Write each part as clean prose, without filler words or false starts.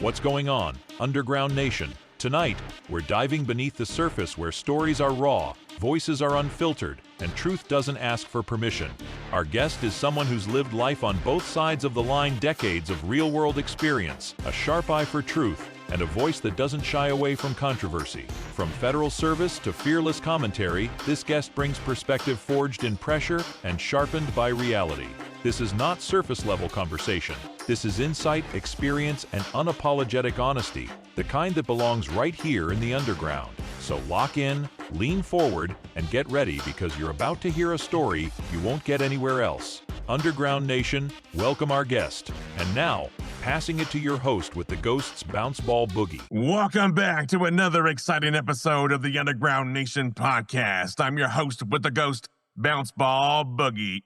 What's going on, Underground Nation? Tonight, we're diving beneath the surface where stories are raw, voices are unfiltered, and truth doesn't ask for permission. Our guest is someone who's lived life on both sides of the line, decades of real-world experience, a sharp eye for truth, and a voice that doesn't shy away from controversy. From federal service to fearless commentary, this guest brings perspective forged in pressure and sharpened by reality. This is not surface-level conversation. This is insight, experience, and unapologetic honesty, the kind that belongs right here in the underground. So lock in, lean forward, and get ready because you're about to hear a story you won't get anywhere else. Underground Nation, welcome our guest. And now, passing it to your host with the Ghost's Bounce Ball Boogie. Welcome back to another exciting episode of the Underground Nation podcast. I'm your host with the Ghost, Bounce Ball Boogie.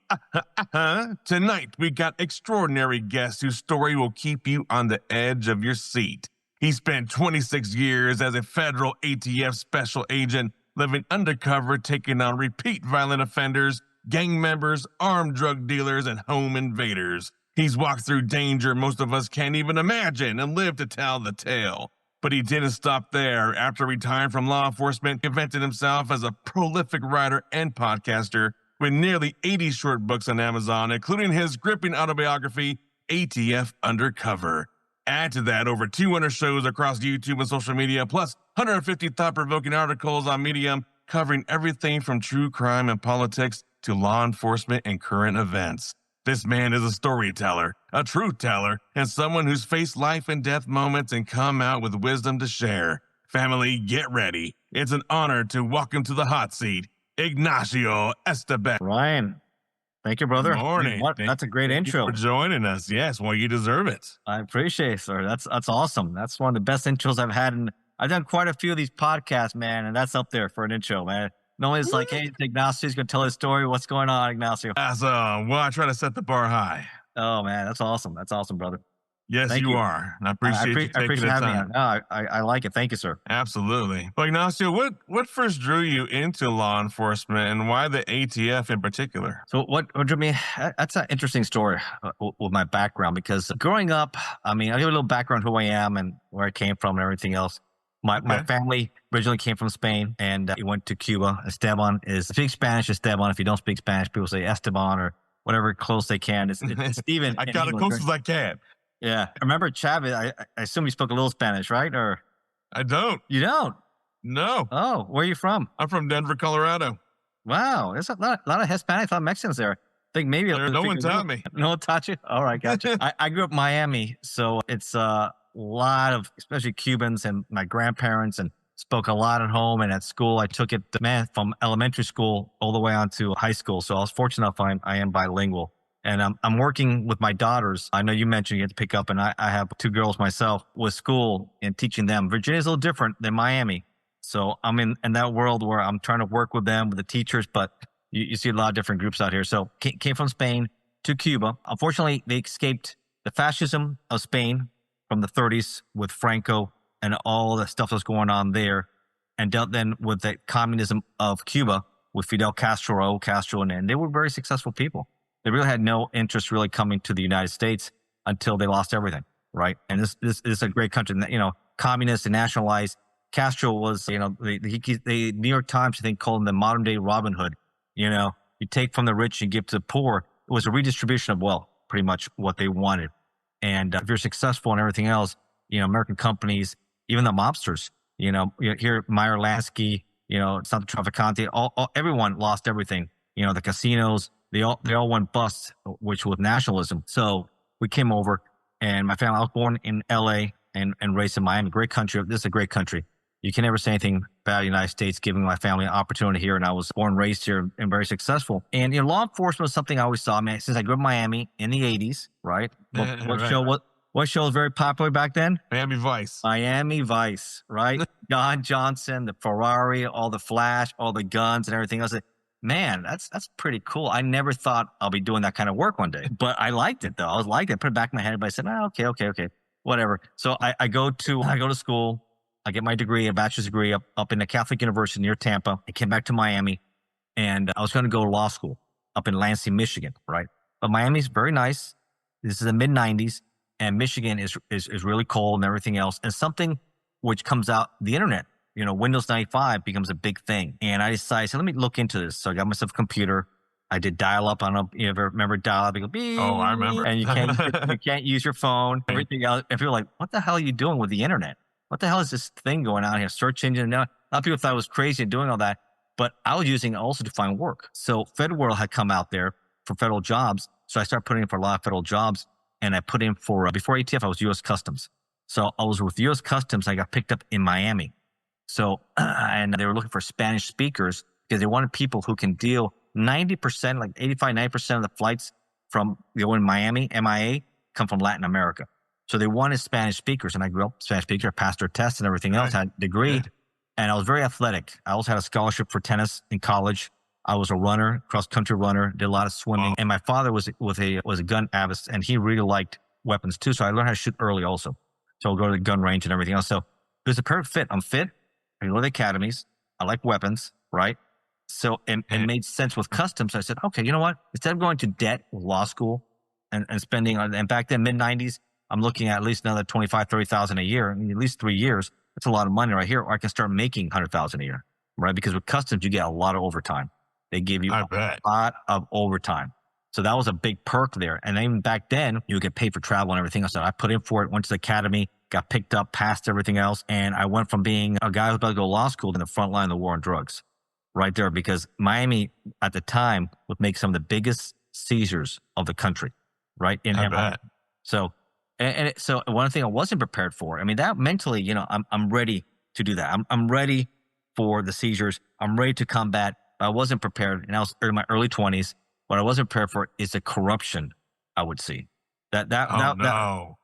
Tonight, we got extraordinary guest whose story will keep you on the edge of your seat. He spent 26 years as a federal ATF special agent, living undercover, taking on repeat violent offenders, gang members, armed drug dealers, and home invaders. He's walked through danger most of us can't even imagine and lived to tell the tale. But he didn't stop there. After retiring from law enforcement, he invented himself as a prolific writer and podcaster with nearly 80 short books on Amazon, including his gripping autobiography, ATF Undercover. Add to that over 200 shows across YouTube and social media, plus 150 thought-provoking articles on Medium covering everything from true crime and politics to law enforcement and current events. This man is a storyteller, a truth teller, and someone who's faced life and death moments and come out with wisdom to share. Family, get ready. It's an honor to welcome to the hot seat, Ignacio Esteban. Ryan, thank you, brother. Good morning. That's a great intro. Thank you for joining us. Yes, well, you deserve it. I appreciate it, sir. That's awesome. That's one of the best intros I've had. And I've done quite a few of these podcasts, man, and that's up there for an intro, man. Normally it's like, hey, Ignacio's going to tell his story. What's going on, Ignacio? Awesome. Well, I try to set the bar high. Oh, man, that's awesome. That's awesome, brother. Yes, you are. And I appreciate you taking the time. No, I like it. Thank you, sir. Absolutely. Well, Ignacio, what first drew you into law enforcement and why the ATF in particular? So what drew me? That's an interesting story with my background, because growing up, I mean, I'll give you a little background who I am and where I came from and everything else. My family originally came from Spain and we went to Cuba. Esteban speak Spanish, Esteban. If you don't speak Spanish, people say Esteban or whatever close they can. It's Steven. I got as close as I can. Yeah. I remember Chavez. I assume you spoke a little Spanish, right? Or I don't. You don't? No. Oh, where are you from? I'm from Denver, Colorado. Wow. There's a lot of Hispanics, a lot of Mexicans there. I think maybe no one taught me. No one taught you? All right, gotcha. I grew up in Miami, so it's a lot of, especially Cubans, and my grandparents, and spoke a lot at home and at school. I took it, man, from elementary school all the way on to high school. So I was fortunate enough I am bilingual. And I'm working with my daughters. I know you mentioned you had to pick up, and I have two girls myself with school and teaching them. Virginia's a little different than Miami. So I'm in that world where I'm trying to work with them, with the teachers, but you see a lot of different groups out here. So came from Spain to Cuba. Unfortunately, they escaped the fascism of Spain from the 30s with Franco and all the stuff that's going on there, and dealt then with the communism of Cuba with Fidel Castro, and they were very successful people. They really had no interest really coming to the United States until they lost everything, right? And this is a great country. You know, communist and nationalized. Castro was, you know, the New York Times, I think, called him the modern day Robin Hood. You know, you take from the rich and give to the poor. It was a redistribution of wealth, pretty much what they wanted. And if you're successful and everything else, you know, American companies, even the mobsters, you know, here, Meyer Lansky, you know, Santa Traficante, everyone lost everything. You know, the casinos, they all went bust, which was nationalism. So we came over, and my family, I was born in LA and raised in Miami. Great country. This is a great country. You can never say anything bad of the United States, giving my family an opportunity here. And I was born and raised here and very successful. And, you know, law enforcement was something I always saw. I mean, since I grew up in Miami in the 80s, right? What show was very popular back then? Miami Vice. Miami Vice, right? Don Johnson, the Ferrari, all the flash, all the guns and everything else. Man, that's pretty cool. I never thought I'll be doing that kind of work one day, but I liked it though. I was like, I put it back in my head, but I said, okay, whatever. So I go to school. I get my degree, a bachelor's degree up in a Catholic university near Tampa. I came back to Miami, and I was going to go to law school up in Lansing, Michigan, right? But Miami's very nice. This is the mid-90s. and Michigan is really cold and everything else. And something which comes out, the internet, Windows 95 becomes a big thing. And I decided, let me look into this. So I got myself a computer. I did dial-up. I don't know if you ever remember dial-up. You go, beep, Oh, I remember. and you can't use your phone. Everything else. And people are like, what the hell are you doing with the internet? What the hell is this thing going on here? Search engine. Now, a lot of people thought I was crazy and doing all that, but I was using it also to find work. So FedWorld had come out there for federal jobs. So I started putting in for a lot of federal jobs, and I put in for, before ATF, I was U.S. Customs. So I was with U.S. Customs. I got picked up in Miami. So, and they were looking for Spanish speakers because they wanted people who can deal 90%, like 85, 90% of the flights from in Miami, MIA, come from Latin America. So they wanted Spanish speakers. And I grew up Spanish speaker, passed their tests and everything else, had a degree. Yeah. And I was very athletic. I also had a scholarship for tennis in college. I was a runner, cross-country runner, did a lot of swimming. And my father was a gun avid, and he really liked weapons too. So I learned how to shoot early also. So I'll go to the gun range and everything else. So it was a perfect fit. I'm fit. I go to the academies. I like weapons, right? So it made sense with customs. I said, okay, you know what? Instead of going to debt with law school and spending, and back then, mid-90s, I'm looking at least another 25, 30,000 a year, at least 3 years. That's a lot of money right here. Or I can start making 100,000 a year, right? Because with customs, you get a lot of overtime. They give you a lot of overtime. So that was a big perk there. And even back then, you would get paid for travel and everything else. So I put in for it, went to the academy, got picked up, passed everything else. And I went from being a guy who was about to go to law school to the front line of the war on drugs right there, because Miami at the time would make some of the biggest seizures of the country, right? So, so one thing I wasn't prepared for, I mean, that mentally, I'm ready to do that. I'm ready for the seizures. I'm ready to combat. I wasn't prepared, and I was in my early 20s. What I wasn't prepared for is the corruption I would see. That'll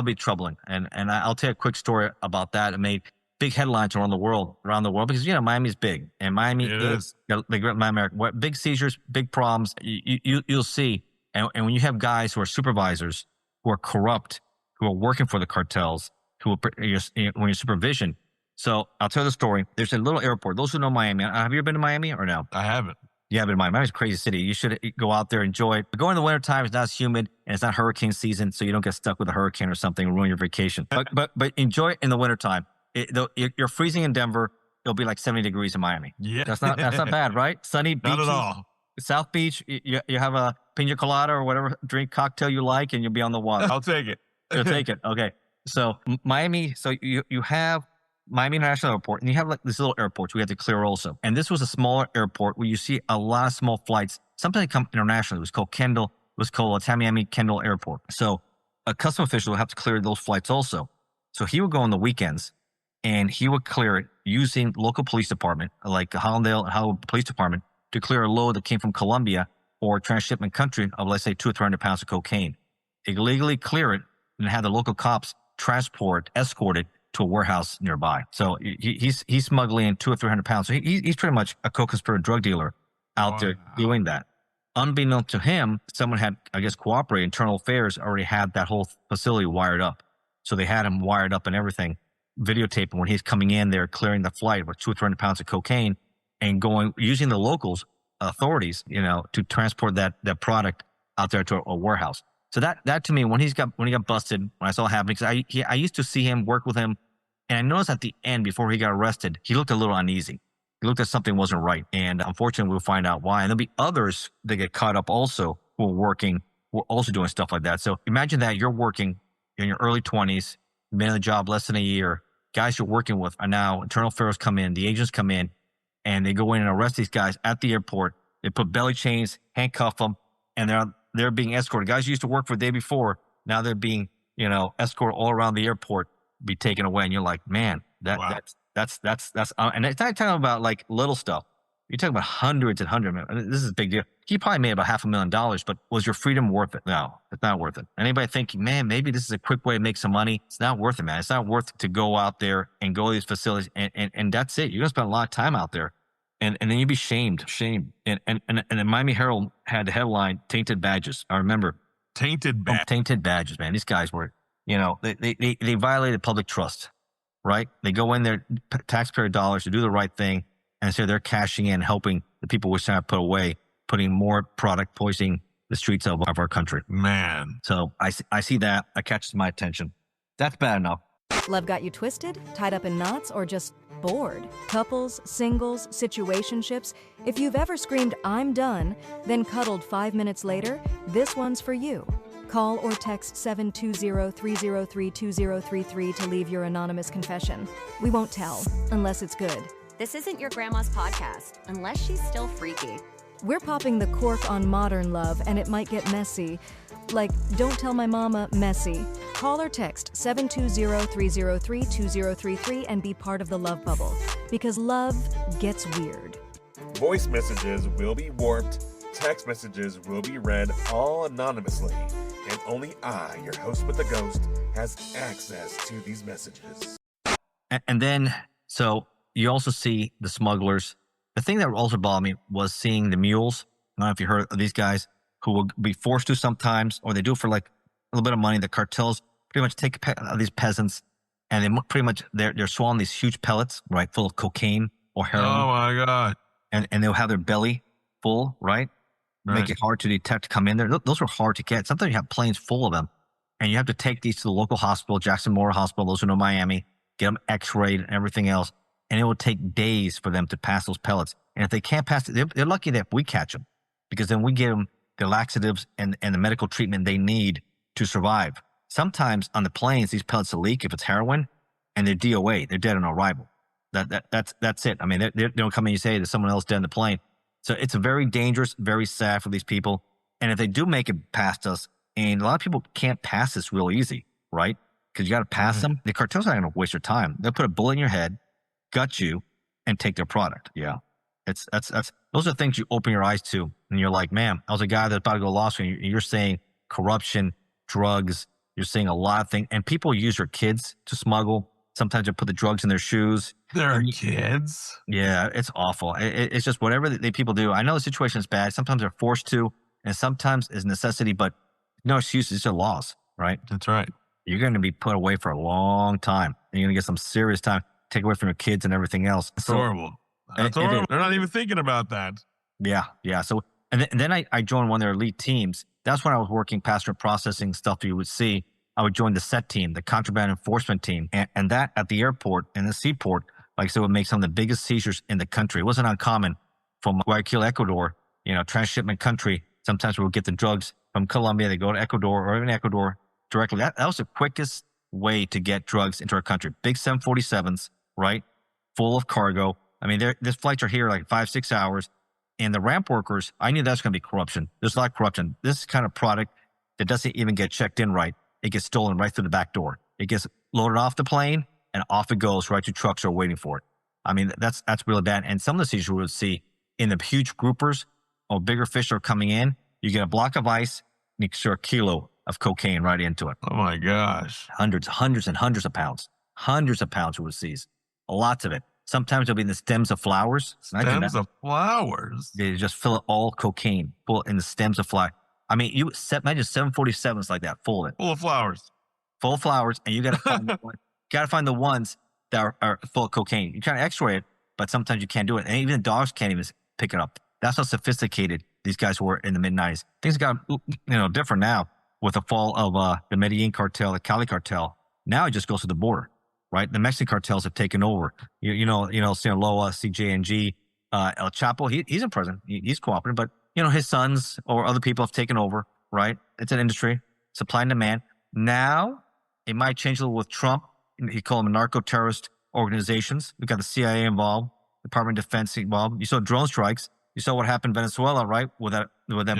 be troubling. And I'll tell you a quick story about that. It made big headlines around the world because Miami's big, and Miami is America. What big seizures, big problems. You'll see, and when you have guys who are supervisors, who are corrupt, who are working for the cartels, who are when you're supervision. So I'll tell the story. There's a little airport. Those who know Miami, have you ever been to Miami or no? I haven't. You haven't been to Miami. Miami's a crazy city. You should go out there, enjoy it. But go in the wintertime, it's not as humid, and it's not hurricane season, so you don't get stuck with a hurricane or something and ruin your vacation. But enjoy it in the wintertime. You're freezing in Denver. It'll be like 70 degrees in Miami. Yeah. That's not bad, right? Sunny beaches. Not at all. South Beach, you have a pina colada or whatever drink cocktail you like, and you'll be on the water. I'll take it. You'll take it. Okay. So Miami, so you have Miami International Airport, and you have like these little airports we have to clear also. And this was a smaller airport where you see a lot of small flights. Something that come internationally. It was called Kendall. It was called Tamiami Kendall Airport. So a custom official would have to clear those flights also. So he would go on the weekends, and he would clear it using local police department, like the Hollandale Police Department, to clear a load that came from Colombia or transshipment country of, let's say, 200 or 300 pounds of cocaine. Illegally clear it and have the local cops escort it to a warehouse nearby. So he's smuggling in 200 or 300 pounds. So he's pretty much a co-conspirator drug dealer out there doing that. Unbeknownst to him, someone had, I guess, cooperated. Internal Affairs already had that whole facility wired up. So they had him wired up and everything, videotaping when he's coming in there, clearing the flight with 200 or 300 pounds of cocaine and using the locals authorities, to transport that product out there to a warehouse. So that to me, when he got busted, when I saw it happening, because I used to see him, work with him, and I noticed at the end, before he got arrested, he looked a little uneasy. He looked like something wasn't right. And unfortunately, we'll find out why. And there'll be others that get caught up also who are working, who are also doing stuff like that. So imagine that you're working in your early 20s, been in the job less than a year. Guys you're working with are now, internal affairs come in, the agents come in, and they go in and arrest these guys at the airport. They put belly chains, handcuff them, and they're being escorted. Guys you used to work for the day before, now they're being, escorted all around the airport, be taken away. And you're like, man, that's, and it's not talking about like little stuff. You're talking about hundreds and hundreds. This is a big deal. He probably made about $500,000, but was your freedom worth it? No, it's not worth it. Anybody thinking, man, maybe this is a quick way to make some money? It's not worth it, man. It's not worth it to go out there and go to these facilities and that's it. You're going to spend a lot of time out there. And then you'd be shamed. And the Miami Herald had the headline, Tainted Badges. I remember. Tainted badges, man. These guys were, they violated public trust, right? They go in there, taxpayer dollars to do the right thing. And so they're cashing in, helping the people we're trying to put away, putting more product, poisoning the streets of our country. Man. So I see that. That catches my attention. That's bad enough. Love got you twisted, tied up in knots, or just bored? Couples, singles, situationships. If you've ever screamed, "I'm done," then cuddled 5 minutes later, this one's for you. Call or text 720-303-2033 to leave your anonymous confession. We won't tell, unless it's good. This isn't your grandma's podcast, unless she's still freaky. We're popping the cork on modern love, and it might get messy. Like, don't tell my mama, messy. Call or text 720-303-2033 and be part of the love bubble. Because love gets weird. Voice messages will be warped. Text messages will be read all anonymously. And only I, your host with the ghost, has access to these messages. And then, so you also see the smugglers. The thing that also bothered me was seeing the mules. I don't know if you heard of these guys who will be forced to sometimes, or they do it for like a little bit of money. The cartels pretty much take these peasants and they pretty much, they're swallowing these huge pellets, right, full of cocaine or heroin. Oh my God. And they'll have their belly full, right? Make it hard to detect, come in there. Those are hard to get. Sometimes you have planes full of them and you have to take these to the local hospital, Jackson Memorial Hospital, those who know Miami, get them x-rayed and everything else. And it will take days for them to pass those pellets. And if they can't pass it, they're lucky that we catch them, because then we give them the laxatives and the medical treatment they need to survive. Sometimes on the planes, these pellets will leak if it's heroin, and they're DOA. They're dead on arrival. That's it. I mean, they don't come in and say there's someone else dead in the plane. So it's very dangerous, very sad for these people. And if they do make it past us, and a lot of people can't pass this real easy, right? Because you got to pass them. The cartel's not going to waste your time. They'll put a bullet in your head, gut you, and take their product. Yeah. Those are things you open your eyes to, and you're like, man, I was a guy that's about to go to law school. And you're saying corruption, drugs. You're seeing a lot of things, and people use your kids to smuggle. Sometimes they put the drugs in their shoes. They're kids. Yeah, it's awful. It's just whatever people do. I know the situation is bad. Sometimes they're forced to, and sometimes it's necessity. But no excuses. These are laws, right? That's right. You're going to be put away for a long time, and you're going to get some serious time. Take away from your kids and everything else. It's horrible. That's horrible. They're not even thinking about that. Yeah. So, and then I joined one of their elite teams. That's when I was working passenger processing stuff you would see. I would join the SET team, the contraband enforcement team. And that at the airport and the seaport, like I said, would make some of the biggest seizures in the country. It wasn't uncommon from Guayaquil, Ecuador, transshipment country. Sometimes we would get the drugs from Colombia. They go to Ecuador or even Ecuador directly. That was the quickest way to get drugs into our country. Big 747s, right? Full of cargo. I mean, these flights are here like 5-6 hours. And the ramp workers, I knew that's going to be corruption. There's a lot of corruption. This kind of product that doesn't even get checked in right, it gets stolen right through the back door. It gets loaded off the plane and off it goes right to trucks who are waiting for it. I mean, that's really bad. And some of the seizures we would see in the huge groupers or bigger fish are coming in, you get a block of ice and you can stir a kilo of cocaine right into it. Oh my gosh. Hundreds and hundreds of pounds. Hundreds of pounds we would seize. Lots of it. Sometimes it'll be in the stems of flowers. Stems of flowers? They just fill it all cocaine, full in the stems of flower. I mean, imagine 747s like that, full of it. Full of flowers. Full of flowers, and you got to find the ones that are full of cocaine. You try to X-ray it, but sometimes you can't do it, and even the dogs can't even pick it up. That's how sophisticated these guys were in the mid-90s. Things got different now with the fall of the Medellin cartel, the Cali cartel. Now it just goes to the border. Right, the Mexican cartels have taken over. Sinaloa, CJNG, El Chapo. He's in prison. He's cooperating, but his sons or other people have taken over. Right, it's an industry, supply and demand. Now it might change a little with Trump. He called them narco-terrorist organizations. We got the CIA involved, Department of Defense involved. You saw drone strikes. You saw what happened in Venezuela, right? With that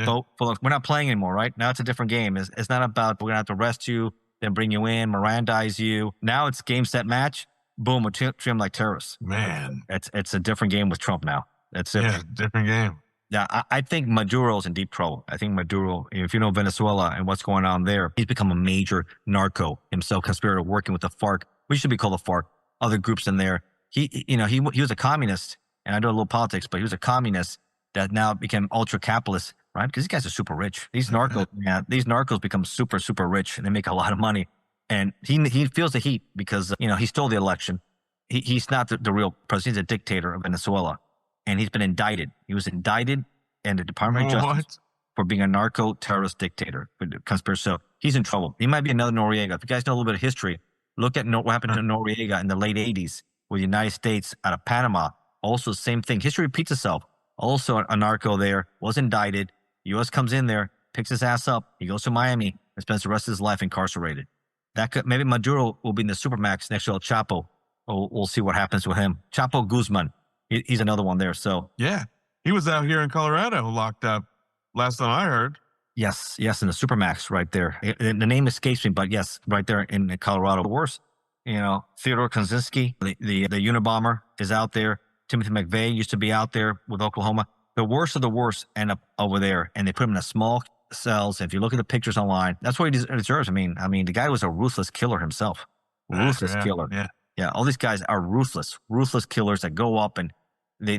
boat full of. We're not playing anymore, right? Now it's a different game. It's not about we're gonna have to arrest you, then bring you in, Mirandize you. Now it's game, set, match. Boom, we treat them like terrorists. Man. It's a different game with Trump now. Different game. Yeah, I think Maduro's in deep trouble. I think Maduro, if you know Venezuela and what's going on there, he's become a major narco himself, conspirator working with the FARC. We should be called the FARC. Other groups in there. He was a communist, and I do a little politics, but he was a communist that now became ultra capitalist. Right? Because these guys are super rich. These narcos become super, super rich and they make a lot of money. And he feels the heat because, he stole the election. He's not the real president. He's a dictator of Venezuela. And he's been indicted. He was indicted in the Department of Justice. for being a narco-terrorist dictator. Conspiracy. So he's in trouble. He might be another Noriega. If you guys know a little bit of history, look at what happened to Noriega in the late 80s with the United States out of Panama. Also, same thing. History repeats itself. Also, a narco there was indicted. U.S. comes in there, picks his ass up. He goes to Miami and spends the rest of his life incarcerated. Maybe Maduro will be in the Supermax next to El Chapo. We'll see what happens with him. Chapo Guzman, he's another one there. So yeah, he was out here in Colorado locked up last time I heard. Yes, in the Supermax right there. The name escapes me, but yes, right there in Colorado. Worse, Theodore Kaczynski, the Unabomber, is out there. Timothy McVeigh used to be out there with Oklahoma. The worst of the worst end up over there, and they put him in a small cells. If you look at the pictures online, that's what he deserves. I mean, the guy was a ruthless killer himself. Ruthless killer. Yeah. All these guys are ruthless killers that go up and they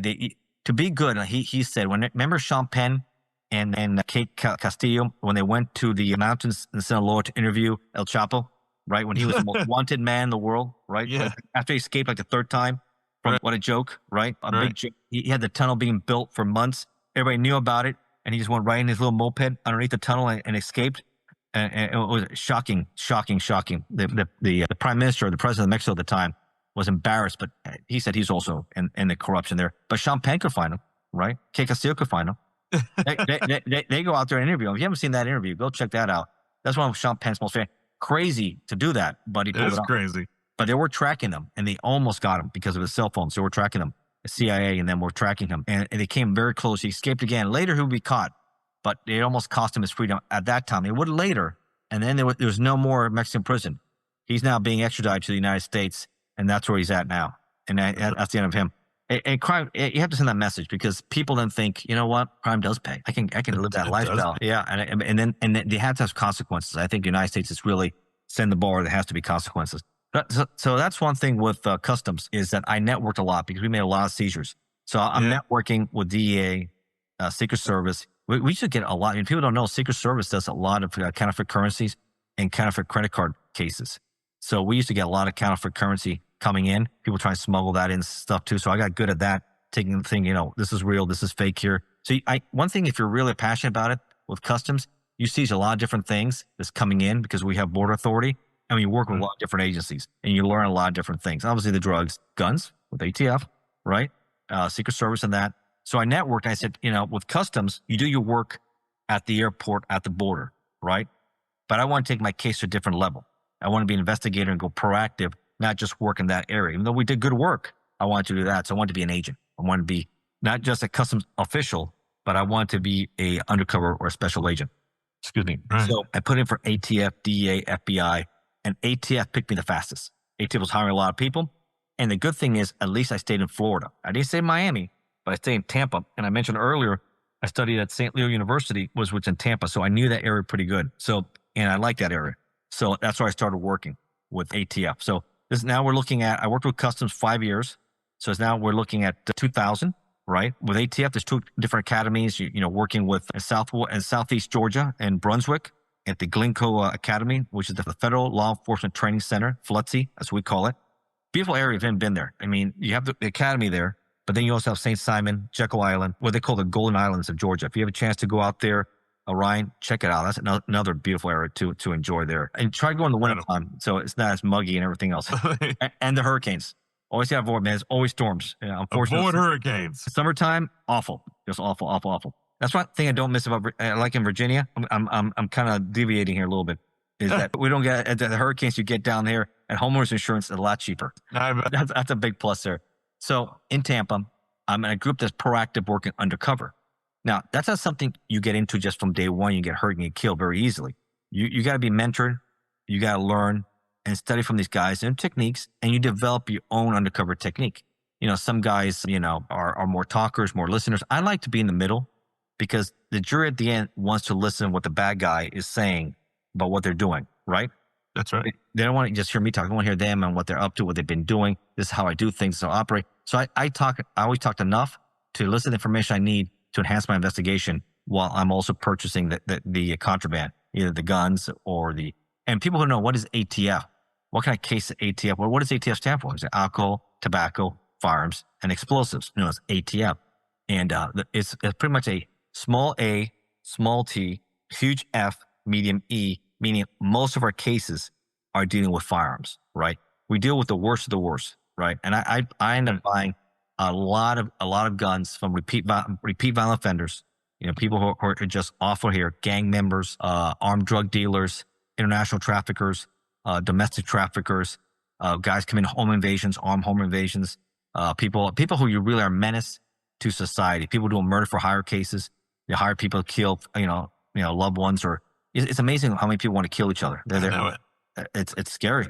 to be good. He said, remember Sean Penn and Kate Castillo when they went to the mountains in Sinaloa to interview El Chapo, right? When he was the most wanted man in the world, right? Yeah. After he escaped like the third time. What a joke, right? Big joke. He had the tunnel being built for months. Everybody knew about it. And he just went right in his little moped underneath the tunnel and escaped. And it was shocking. The prime minister or the president of Mexico at the time was embarrassed, but he said he's also in the corruption there. But Sean Penn could find him, right? Kate Castillo could find him. They go out there and interview him. If you haven't seen that interview, go check that out. That's one of Sean Penn's most famous. Crazy to do that, but he pulled it off. Crazy. But they were tracking him, and they almost got him because of his cell phone. So they were tracking him. The CIA and them were tracking him, and they came very close. He escaped again. Later, he would be caught, but it almost cost him his freedom at that time. It would later, and then there was no more Mexican prison. He's now being extradited to the United States, and that's where he's at now. And that's the end of him. And crime, you have to send that message because people then think, you know what, crime does pay. I can live that lifestyle. Yeah, and then they have to have consequences. I think the United States is really setting the bar. There has to be consequences. So that's one thing with customs is that I networked a lot because we made a lot of seizures. So I'm networking with DEA, Secret Service. We should get a lot. People don't know Secret Service does a lot of counterfeit currencies and counterfeit credit card cases. So we used to get a lot of counterfeit currency coming in. People trying to smuggle that in stuff too. So I got good at that, taking the thing, this is real, this is fake here. So one thing, if you're really passionate about it with customs, you seize a lot of different things that's coming in because we have border authority. And you work with a lot of different agencies and you learn a lot of different things. Obviously the drugs, guns with ATF, right? Secret Service and that. So I networked. I said, with customs, you do your work at the airport, at the border, right? But I want to take my case to a different level. I want to be an investigator and go proactive, not just work in that area. Even though we did good work, I wanted to do that. So I wanted to be an agent. I wanted to be not just a customs official, but I wanted to be a undercover or a special agent. Excuse me. Right. So I put in for ATF, DEA, FBI. And ATF picked me the fastest. ATF was hiring a lot of people. And the good thing is, at least I stayed in Florida. I didn't stay in Miami, but I stayed in Tampa. And I mentioned earlier, I studied at St. Leo University, which was in Tampa. So I knew that area pretty good. And I liked that area. So that's where I started working with ATF. So now we're looking at, I worked with Customs 5 years. So now we're looking at 2000, right? With ATF, there's 2 different academies, working with Southeast Georgia and Brunswick. At the Glencoe Academy, which is the Federal Law Enforcement Training Center, FLUTC, as we call it. Beautiful area if you haven't been there. I mean, you have the academy there, but then you also have St. Simon, Jekyll Island, what they call the Golden Islands of Georgia. If you have a chance to go out there, Ryan, check it out. That's another beautiful area to enjoy there. And try to go in the wintertime so it's not as muggy and everything else. and the hurricanes. Always got to avoid, man. There's always storms. Unfortunately, avoid hurricanes. Summertime, awful. Just awful. That's one thing I don't miss about like in Virginia. I'm kind of deviating here a little bit. Is that we don't get the hurricanes you get down there, and homeowners insurance is a lot cheaper. That's a big plus there. So in Tampa, I'm in a group that's proactive, working undercover. Now that's not something you get into just from day one. You get hurt and get killed very easily. You got to be mentored. You got to learn and study from these guys and techniques, and you develop your own undercover technique. Some guys, are more talkers, more listeners. I like to be in the middle. Because the jury at the end wants to listen to what the bad guy is saying about what they're doing, right? That's right. They don't want to just hear me talk. They want to hear them and what they're up to, what they've been doing. This is how I do things, so I operate. So I always talked enough to listen to the information I need to enhance my investigation while I'm also purchasing the contraband, either the guns or and people who know what is ATF, what kind of case is ATF? Well, what does ATF stand for? Is it alcohol, tobacco, firearms, and explosives? It's ATF. And it's pretty much a small A, small t, huge F, medium E, meaning most of our cases are dealing with firearms, right? We deal with the worst of the worst, right? And I end up buying a lot of guns from repeat violent offenders, people who are just awful here, gang members, armed drug dealers, international traffickers, domestic traffickers, guys committing home invasions, armed home invasions, people who you really are menace to society, people doing murder for hire cases. You hire people to kill, loved ones, or it's amazing how many people want to kill each other. I know it. It's scary.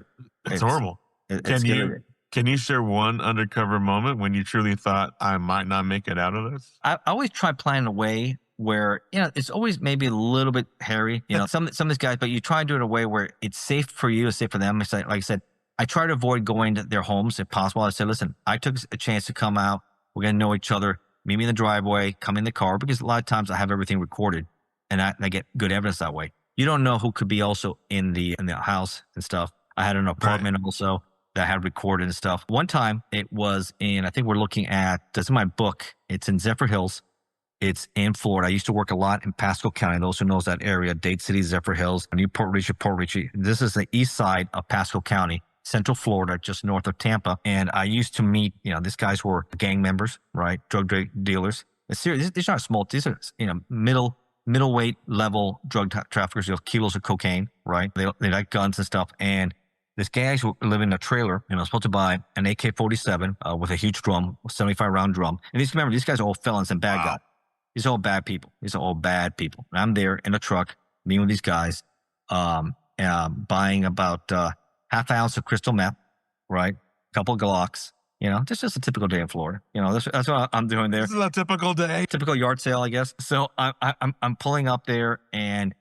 It's horrible. Can you share one undercover moment when you truly thought, I might not make it out of this? I always try planning a way where, it's always maybe a little bit hairy, some of these guys, but you try and do it in a way where it's safe for you, it's safe for them. Like I said, I try to avoid going to their homes if possible. I said, listen, I took a chance to come out. We're going to know each other. Meet me in the driveway, come in the car, because a lot of times I have everything recorded and I get good evidence that way. You don't know who could be also in the house and stuff. I had an apartment also that I had recorded and stuff. One time it was I think we're looking at, this is my book. It's in Zephyr Hills. It's in Florida. I used to work a lot in Pasco County. Those who knows that area, Dade City, Zephyr Hills, Newport Richey. This is the east side of Pasco County, Central Florida, just north of Tampa. And I used to meet, these guys were gang members, right? Drug dealers. It's serious. These aren't small. These are, middleweight level drug traffickers, kilos of cocaine, right? They like guns and stuff. And this guys who live in a trailer, I was supposed to buy an AK-47 with a huge drum, a 75-round drum. And these guys are all felons and bad guys. These are all bad people. And I'm there in a truck, meeting with these guys, buying about half ounce of crystal meth, right? A couple of Glocks. Just a typical day in Florida. That's what I'm doing there. This is a typical day. Typical yard sale, I guess. So I'm pulling up there, and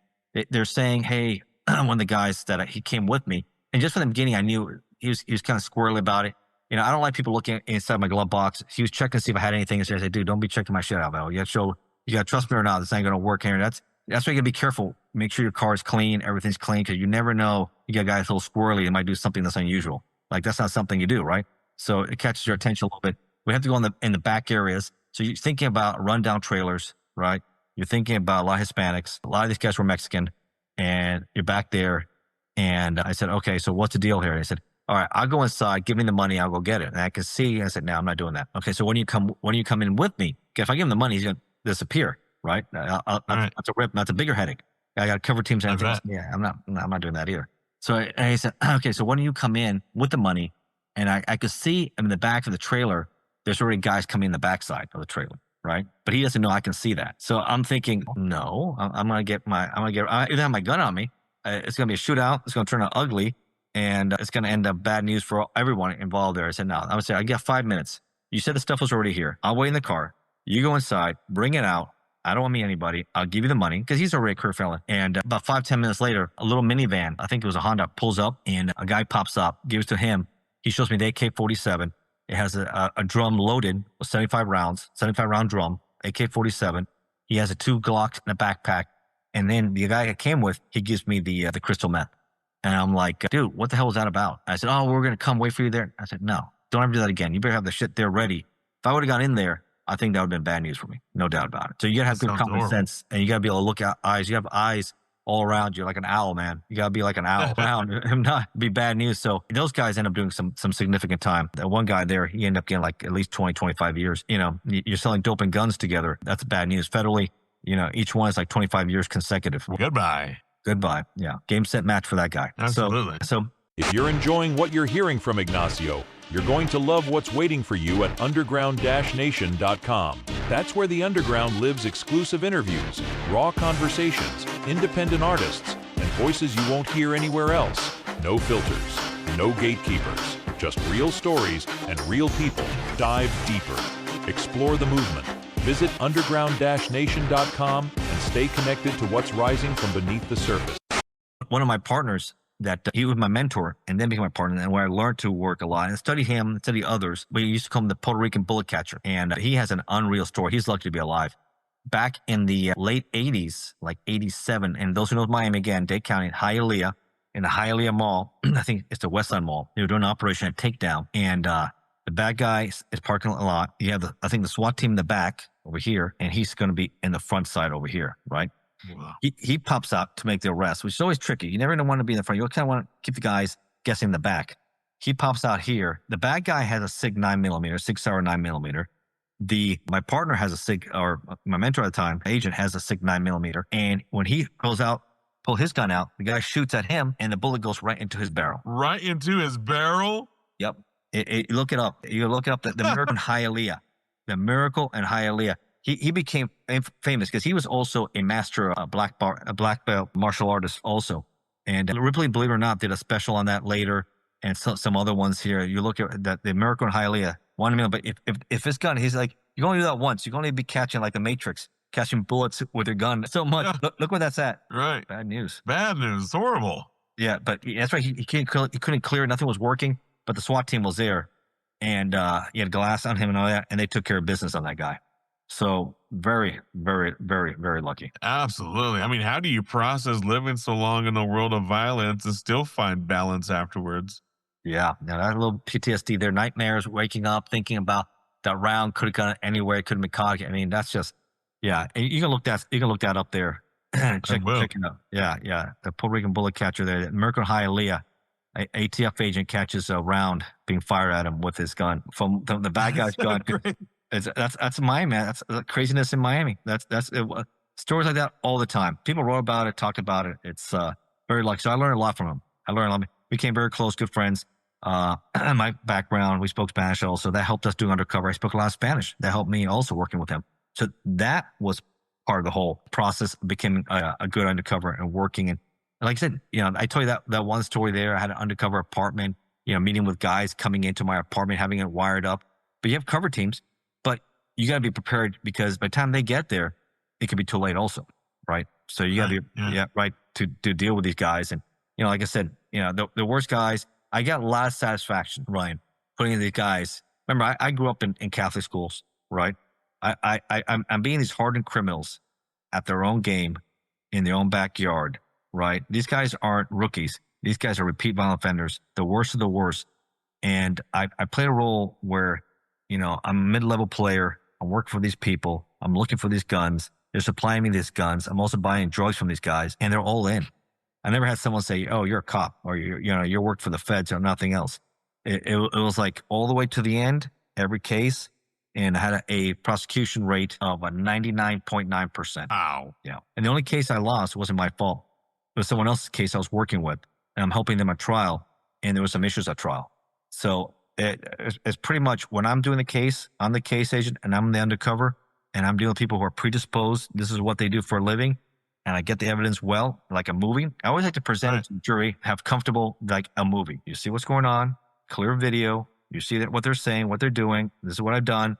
they're saying, "Hey," one of the guys that he came with me, and just from the beginning, I knew he was kind of squirrely about it. I don't like people looking inside my glove box. He was checking to see if I had anything. And I said, "Dude, don't be checking my shit out, Val. You got to trust me or not. This ain't gonna work here." That's why you gotta be careful. Make sure your car is clean, everything's clean, because you never know. You got guys a little squirrely, they might do something that's unusual. Like that's not something you do, right? So it catches your attention a little bit. We have to go in the back areas. So you're thinking about rundown trailers, right? You're thinking about a lot of Hispanics. A lot of these guys were Mexican, and you're back there. And I said, "Okay, so what's the deal here?" And I said, "All right, I'll go inside. Give me the money. I'll go get it." And I could see. I said, "No, I'm not doing that." "Okay, so when you come in with me, if I give him the money, he's gonna disappear, right? That's a rip. That's a bigger headache. I got to cover teams and everything." Yeah, I'm not doing that either. So I said, "Okay, so when you come in with the money," and I could see in the back of the trailer, there's already guys coming in the backside of the trailer, right? But he doesn't know I can see that. So I'm thinking, no, I'm gonna either have my gun on me. It's gonna be a shootout. It's gonna turn out ugly. And it's going to end up bad news for everyone involved there. I said, "No, I would say, I got 5 minutes. You said the stuff was already here. I'll wait in the car. You go inside, bring it out. I don't want to meet anybody. I'll give you the money," because he's already a career felon. And about 5-10 minutes later, a little minivan, I think it was a Honda, pulls up, and a guy pops up, gives to him. He shows me the AK-47. It has a drum loaded with 75 rounds, 75-round drum, AK-47. He has 2 Glocks in a backpack. And then the guy I came with, he gives me the crystal meth. And I'm like, "Dude, what the hell was that about?" I said, "Oh, we're going to come wait for you there." I said, "No, don't ever do that again. You better have the shit there ready." If I would have gone in there, I think that would have been bad news for me. No doubt about it. So you got to have good common sense, and you got to be able to look at eyes. You have eyes all around you like an owl, man. You got to be like an owl around. If not, be bad news. So those guys end up doing some significant time. That one guy there, he ended up getting like at least 20, 25 years. You're selling dope and guns together. That's bad news. Federally, each one is like 25 years consecutive. Goodbye. Yeah. Game, set, match for that guy. Absolutely. So If you're enjoying what you're hearing from Ignacio, you're going to love what's waiting for you at underground-nation.com. That's where the Underground lives exclusive interviews, raw conversations, independent artists, and voices you won't hear anywhere else. No filters, no gatekeepers, just real stories and real people. Dive deeper. Explore the movement. Visit underground-nation.com and stay connected to what's rising from beneath the surface. one of my partners, that he was my mentor and then became my partner, and where I learned to work a lot and study him, study others. We used to call him the Puerto Rican bullet catcher, and he has an unreal story. He's lucky to be alive. Back in the late 80s, like 87, and those who know Miami again, Dade County, Hialeah, in the Hialeah Mall, I think it's the Westside Mall, they were doing an operation at Takedown, and the bad guy is parking a lot. You have, I think, the SWAT team in the back over here, and he's going to be in the front side over here, right? Wow. He pops out to make the arrest, which is always tricky. You never want to be in the front. You kind of want to keep the guys guessing in the back. He pops out here. The bad guy has a SIG 9mm, Sig Sauer 9mm. My partner has a SIG, or my mentor at the time, agent, has a SIG 9mm. And when he goes out, pull his gun out, the guy shoots at him, and the bullet goes right into his barrel. Right into his barrel? Yep. Look it up. You look it up. The Miracle in Hialeah. The Miracle in Hialeah. He became famous because he was also a master, a black belt martial artist also. And Ripley, believe it or not, did a special on that later, and some other ones here. You look at the Miracle in Hialeah. 1 million. But if this gun, he's like, you can only do that once. You can only be catching like the Matrix, catching bullets with your gun so much. Yeah. Look where that's at. Right. Bad news. Bad news. Horrible. Yeah, but that's right. He couldn't clear. Nothing was working. But the SWAT team was there, and he had glass on him and all that, and they took care of business on that guy. So very, very, very, very lucky. Absolutely. I mean, how do you process living so long in the world of violence and still find balance afterwards? Yeah, that little PTSD there, nightmares, waking up, thinking about that round could have gone anywhere, could have been caught. I mean, that's just, yeah. And you can look that up there. check it out. Yeah. The Puerto Rican bullet catcher there, Miracle in Hialeah, ATF agent catches a round being fired at him with his gun from the bad guy's gun. That's Miami, man. That's craziness in Miami. Stories like that all the time. People wrote about it, talked about it. It's very lucky. So I learned a lot from him. We became very close, good friends. My background, we spoke Spanish also. That helped us doing undercover. I spoke a lot of Spanish. That helped me also working with him. So that was part of the whole process of becoming a good undercover and working. And like I said, I told you that one story there. I had an undercover apartment, meeting with guys coming into my apartment, having it wired up. But you have cover teams, but you got to be prepared because by the time they get there, it could be too late also, right? So you got to be right to deal with these guys. And, like I said, the worst guys, I got a lot of satisfaction, Ryan, putting in these guys. Remember, I grew up in Catholic schools, right? I'm being these hardened criminals at their own game in their own backyard, right? These guys aren't rookies. These guys are repeat violent offenders, the worst of the worst. And I played a role where, I'm a mid-level player. I'm working for these people. I'm looking for these guns. They're supplying me these guns. I'm also buying drugs from these guys, and they're all in. I never had someone say, "Oh, you're a cop," or you're worked for the feds or nothing else. It was like all the way to the end, every case, and I had a prosecution rate of a 99.9%. Wow. Yeah. And the only case I lost wasn't my fault. It was someone else's case I was working with, and I'm helping them at trial, and there was some issues at trial. So it's pretty much when I'm doing the case, I'm the case agent, and I'm the undercover, and I'm dealing with people who are predisposed. This is what they do for a living. And I get the evidence well, like a movie. I always like to present it to the jury, have comfortable, like a movie. You see what's going on, clear video. You see that what they're saying, what they're doing. This is what I've done,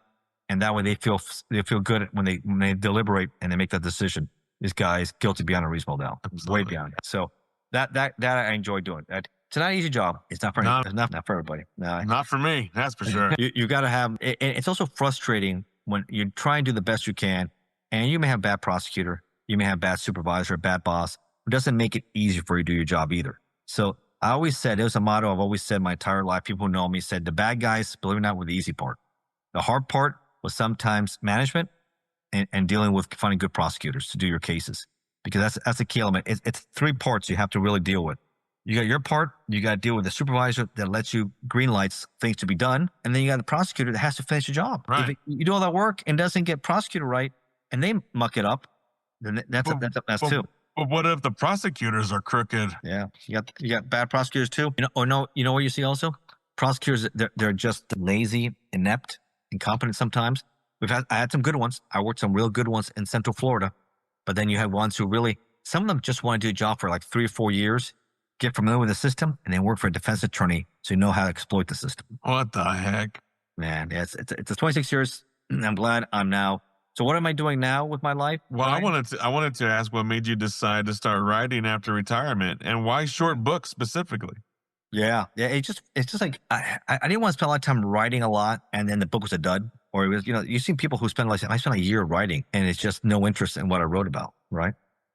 and that way they feel good when they deliberate and they make that decision. This guy is guilty beyond a reasonable doubt, way beyond. So that I enjoy doing. It's not an easy job. It's not for not for everybody. No. Not for me. That's for sure. You got to have. It's also frustrating when you try and do the best you can, and you may have a bad prosecutor. You may have a bad supervisor, a bad boss. It doesn't make it easy for you to do your job either. So I always said, it was a motto I've always said my entire life. People who know me said, the bad guys, believe it or not, were the easy part. The hard part was sometimes management and dealing with finding good prosecutors to do your cases. Because that's a key element. It's three parts you have to really deal with. You got your part, you got to deal with the supervisor that lets you green lights things to be done. And then you got the prosecutor that has to finish the job. Right. If you do all that work and doesn't get prosecutor right, and they muck it up, then that's too. But what if the prosecutors are crooked? Yeah, you got bad prosecutors too. You know what you see also? Prosecutors, they're just lazy, inept, incompetent sometimes. I had some good ones. I worked some real good ones in Central Florida, but then you have ones who really, some of them just want to do a job for like 3 or 4 years, get familiar with the system, and then work for a defense attorney so you know how to exploit the system. What the heck? Man, it's 26 years. I'm glad I'm now. So what am I doing now with my life? Well, I wanted to ask what made you decide to start writing after retirement, and why short books specifically? Yeah. It's just like I didn't want to spend a lot of time writing a lot, and then the book was a dud. Or it was, you've seen people who spend I spent a year writing, and it's just no interest in what I wrote about, right?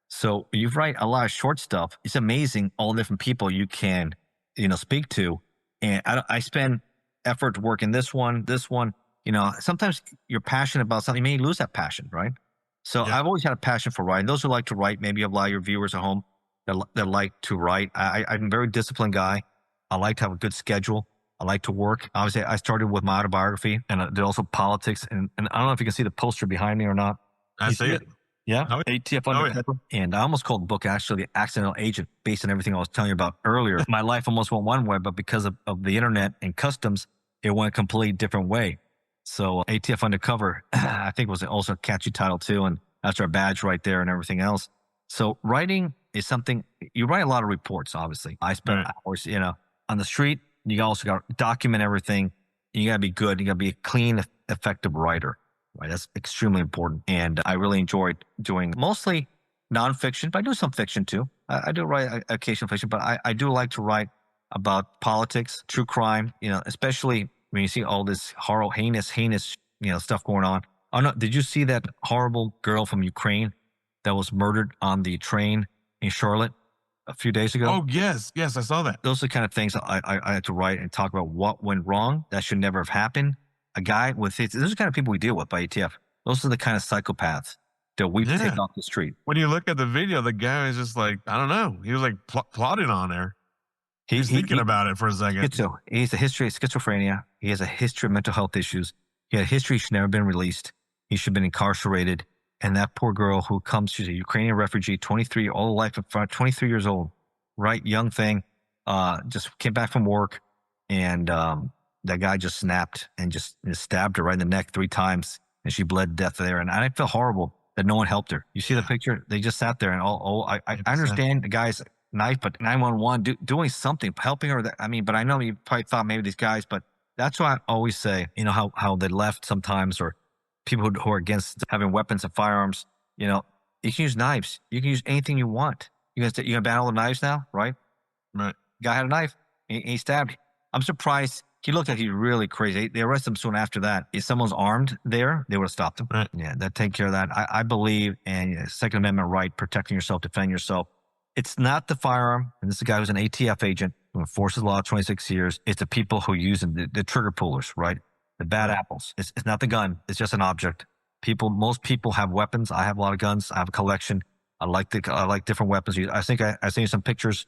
So you write a lot of short stuff. It's amazing all the different people you can, speak to, and I spend effort working this one. Sometimes you're passionate about something, you may lose that passion, right? So Yeah. I've always had a passion for writing. Those who like to write, maybe you have a lot of your viewers at home that like to write. I'm a very disciplined guy. I like to have a good schedule. I like to work. Obviously, I started with my autobiography and did also politics. And I don't know if you can see the poster behind me or not. I You see it. Yeah. Oh, ATF Oh, yeah. Undercover. And I almost called the book actually The Accidental Agent based on everything I was telling you about earlier. My life almost went one way, but because of the internet and customs, it went a completely different way. So ATF Undercover, I think was also a catchy title too. And that's our badge right there and everything else. So writing is something, you write a lot of reports, obviously. I spent hours, on the street. You also got to document everything. You got to be good. You got to be a clean, effective writer. Right, that's extremely important. And I really enjoyed doing mostly nonfiction, but I do some fiction too. I do write occasional fiction, but I do like to write about politics, true crime, especially when you see all this horrible, heinous, stuff going on. Oh no, did you see that horrible girl from Ukraine that was murdered on the train in Charlotte a few days ago? Oh, yes. Yes, I saw that. Those are the kind of things I had to write and talk about what went wrong. That should never have happened. A guy with those are the kind of people we deal with by ATF. Those are the kind of psychopaths that we take off the street. When you look at the video, the guy is just like, I don't know. He was like plotting on there. He's thinking about it for a second. He has a history of schizophrenia. He has a history of mental health issues. He had a history. He should never have been released. He should have been incarcerated. And that poor girl who comes, she's a Ukrainian refugee, 23, all life in front, 23 years old, right? Young thing, just came back from work. And that guy just snapped and just stabbed her right in the neck 3 times. And she bled to death there. And I felt horrible that no one helped her. You see the picture? They just sat there and I understand the guy's knife, but 911 doing something, helping her. But I know you probably thought maybe these guys, but that's why I always say, how they left sometimes, or people who are against having weapons and firearms, you can use knives. You can use anything you want. You're going to ban all the knives now, right? Right. Guy had a knife. He stabbed. I'm surprised. He looked like he's really crazy. They arrested him soon after that. If someone's armed there, they would have stopped him. Right. Yeah, that take care of that. I believe in Second Amendment right, protecting yourself, defending yourself. It's not the firearm, and this is a guy who's an ATF agent who enforces law 26 years. It's the people who use the trigger pullers, right? The bad apples. It's not the gun. It's just an object. Most people have weapons. I have a lot of guns. I have a collection. I like different weapons. I think I sent you some pictures.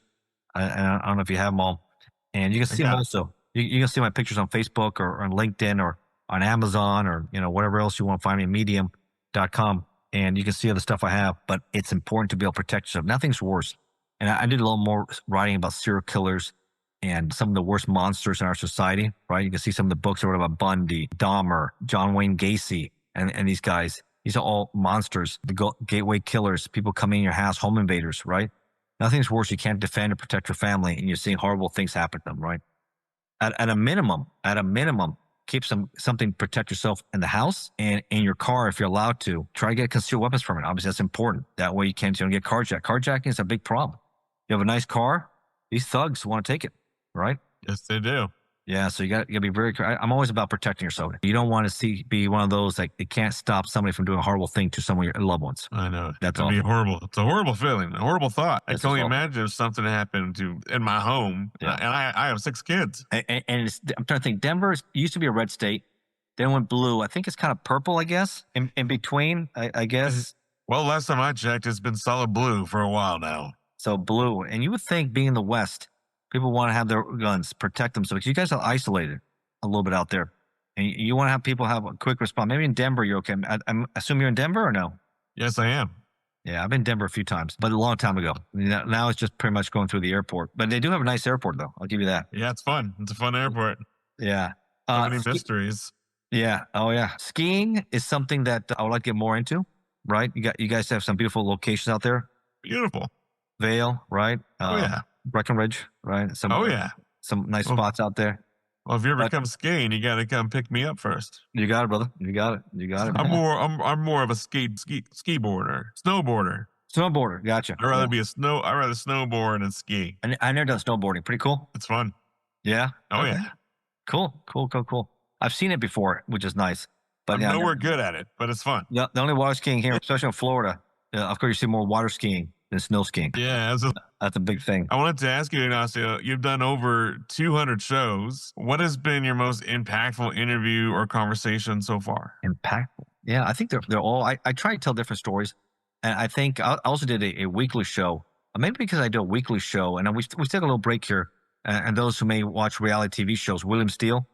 I don't know if you have them all. And you can see them also. You can see my pictures on Facebook or on LinkedIn or on Amazon or, whatever else you want to find me, medium.com. And you can see other stuff I have, but it's important to be able to protect yourself. Nothing's worse. And I did a little more writing about serial killers and some of the worst monsters in our society, right? You can see some of the books I wrote about Bundy, Dahmer, John Wayne Gacy, and these guys. These are all monsters, the gateway killers, people coming in your house, home invaders, right? Nothing's worse. You can't defend or protect your family, and you're seeing horrible things happen to them, right? At a minimum, keep something to protect yourself in the house and in your car if you're allowed to. Try to get a concealed weapons permit. Obviously, that's important. That way you don't get carjacked. Carjacking is a big problem. You have a nice car, these thugs want to take it, right? Yes, they do. Yeah, so you got to be very. I'm always about protecting yourself. You don't want to be one of those like it can't stop somebody from doing a horrible thing to some of your loved ones. I know. That's It'd be horrible. It's a horrible feeling, a horrible thought. I can only imagine if something happened in my home, and I have 6 kids. And I'm trying to think. Denver used to be a red state, then went blue. I think it's kind of purple. I guess in between. I guess. Well, last time I checked, it's been solid blue for a while now. So blue, and you would think being in the West, people want to have their guns, protect themselves. You guys are isolated a little bit out there. And you want to have people have a quick response. Maybe in Denver, you're okay. I assume you're in Denver or no? Yes, I am. Yeah, I've been in Denver a few times, but a long time ago. Now it's just pretty much going through the airport. But they do have a nice airport, though. I'll give you that. Yeah, it's fun. It's a fun airport. Yeah. So many mysteries. Yeah. Oh, yeah. Skiing is something that I would like to get more into, right? You guys have some beautiful locations out there. Beautiful. Vale, right? Yeah. Breckenridge, right? Some nice spots out there. Well, if you ever come skiing, you got to come pick me up first. You got it, brother. You got it. I'm more of a skiboarder, snowboarder. Snowboarder, gotcha. I'd rather snowboard and ski. And I never done snowboarding. Pretty cool. It's fun. Yeah. Oh yeah. Cool. I've seen it before, which is nice. But I'm nowhere good at it, but it's fun. Yeah, the only water skiing here, especially in Florida, of course, you see more water skiing than snow skiing. Yeah, that's a big thing. I wanted to ask you, Ignacio, you've done over 200 shows. What has been your most impactful interview or conversation so far? Impactful. Yeah, I think they're all. I try to tell different stories, and I think I also did a weekly show. Maybe because I do a weekly show, and we took a little break here. And those who may watch reality TV shows, William Steele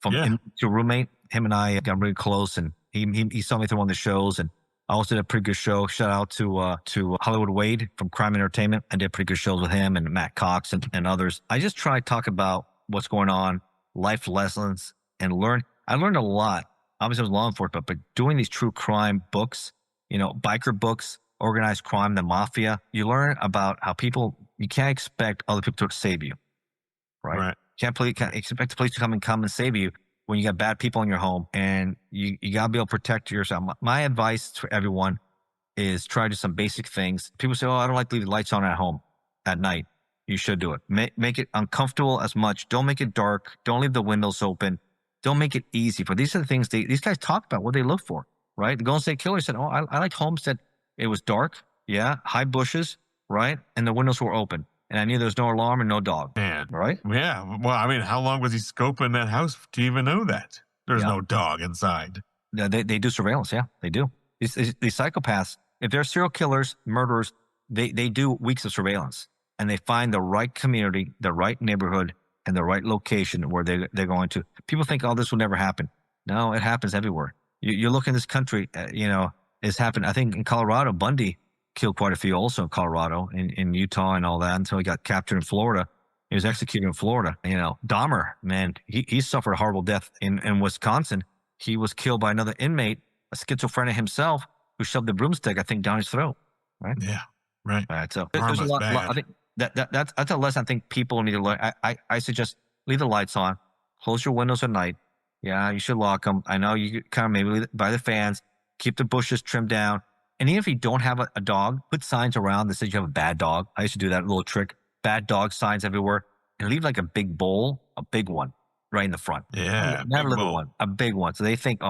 from your roommate, him and I got really close, and he saw me through one of the shows, and I also did a pretty good show. Shout out to Hollywood Wade from Crime Entertainment. I did pretty good shows with him and Matt Cox and others. I just try to talk about what's going on, life lessons, and learn. I learned a lot. Obviously, I was law enforcement, but doing these true crime books, biker books, organized crime, the mafia, you learn about how you can't expect other people to save you, right? Can't expect the police to come and save you when you got bad people in your home, and you got to be able to protect yourself. My advice to everyone is try to do some basic things. People say, I don't like to leave the lights on at home at night. You should do it. Make it uncomfortable as much. Don't make it dark. Don't leave the windows open. Don't make it easy. For these are the things these guys talk about, what they look for, right? The Golden State Killer said, I liked homes that it was dark, high bushes, right? And the windows were open. And I knew there was no alarm and no dog. Man. Right? Yeah. Well, I mean, how long was he scoping that house to even know that? There's no dog inside. Yeah, they do surveillance. Yeah, they do. These psychopaths, if they're serial killers, murderers, they do weeks of surveillance. And they find the right community, the right neighborhood, and the right location where they're going to. People think, this will never happen. No, it happens everywhere. You look in this country, it's happened. I think in Colorado, Bundy killed quite a few also in Colorado, in Utah and all that, until he got captured in Florida. He was executed in Florida. Dahmer, man, he suffered a horrible death in Wisconsin. He was killed by another inmate, a schizophrenic himself, who shoved the broomstick, I think, down his throat. Right? Yeah, right. All right, so there's a lot. I think that's a lesson I think people need to learn. I suggest leave the lights on, close your windows at night. Yeah, you should lock them. I know you kind of maybe leave it by the fans, keep the bushes trimmed down. And even if you don't have a dog, put signs around that says you have a bad dog. I used to do that little trick. Bad dog signs everywhere. And leave like a big bowl, a big one, right in the front. Yeah. Not a little one, a big one. So they think,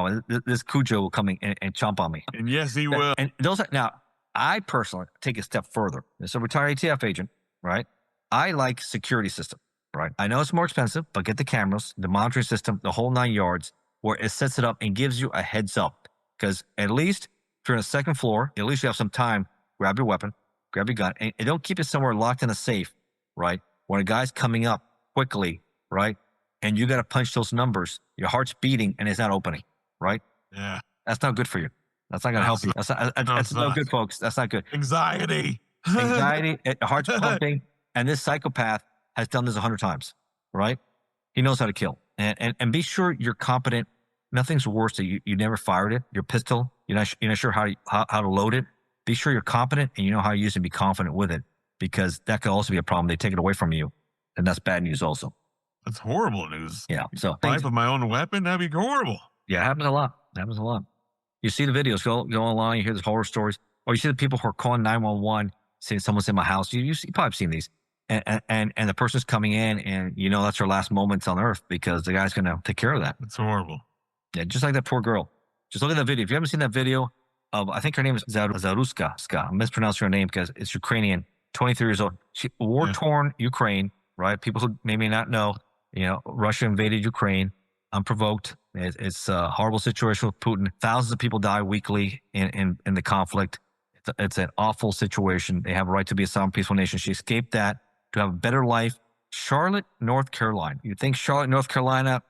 this Cujo will come in and chomp on me. And yes, he will. And now, I personally take a step further. As a retired ATF agent, right? I like security system, right? I know it's more expensive, but get the cameras, the monitoring system, the whole 9 yards, where it sets it up and gives you a heads up. Because at least if you're on the second floor, at least you have some time. Grab your weapon, grab your gun, and don't keep it somewhere locked in a safe, right? When a guy's coming up quickly, right? And you got to punch those numbers, your heart's beating and it's not opening, right? Yeah. That's not good for you. That's not going to help you. That's not good, folks. That's not good. Anxiety, heart's pumping. And this psychopath has done this 100 times, right? He knows how to kill. And be sure you're competent. Nothing's worse than you never fired it. Your pistol, you're not sure how to load it. Be sure you're competent and you know how to use it and be confident with it, because that could also be a problem. They take it away from you, and that's bad news also. That's horrible news. Yeah. So life with my own weapon, that'd be horrible. Yeah, it happens a lot. You see the videos, go online, you hear these horror stories, or you see the people who are calling 911, saying someone's in my house. You've probably seen these. And the person's coming in, and that's her last moments on earth because the guy's going to take care of that. It's horrible. Yeah, just like that poor girl. Just look at that video. If you haven't seen that video of, I think her name is Zaruska. I'm mispronouncing her name because it's Ukrainian, 23 years old. War-torn Ukraine, right? People who maybe not know, Russia invaded Ukraine unprovoked. It's a horrible situation with Putin. Thousands of people die weekly in the conflict. It's an awful situation. They have a right to be a sovereign, peaceful nation. She escaped that to have a better life. Charlotte, North Carolina. You'd think Charlotte, North Carolina,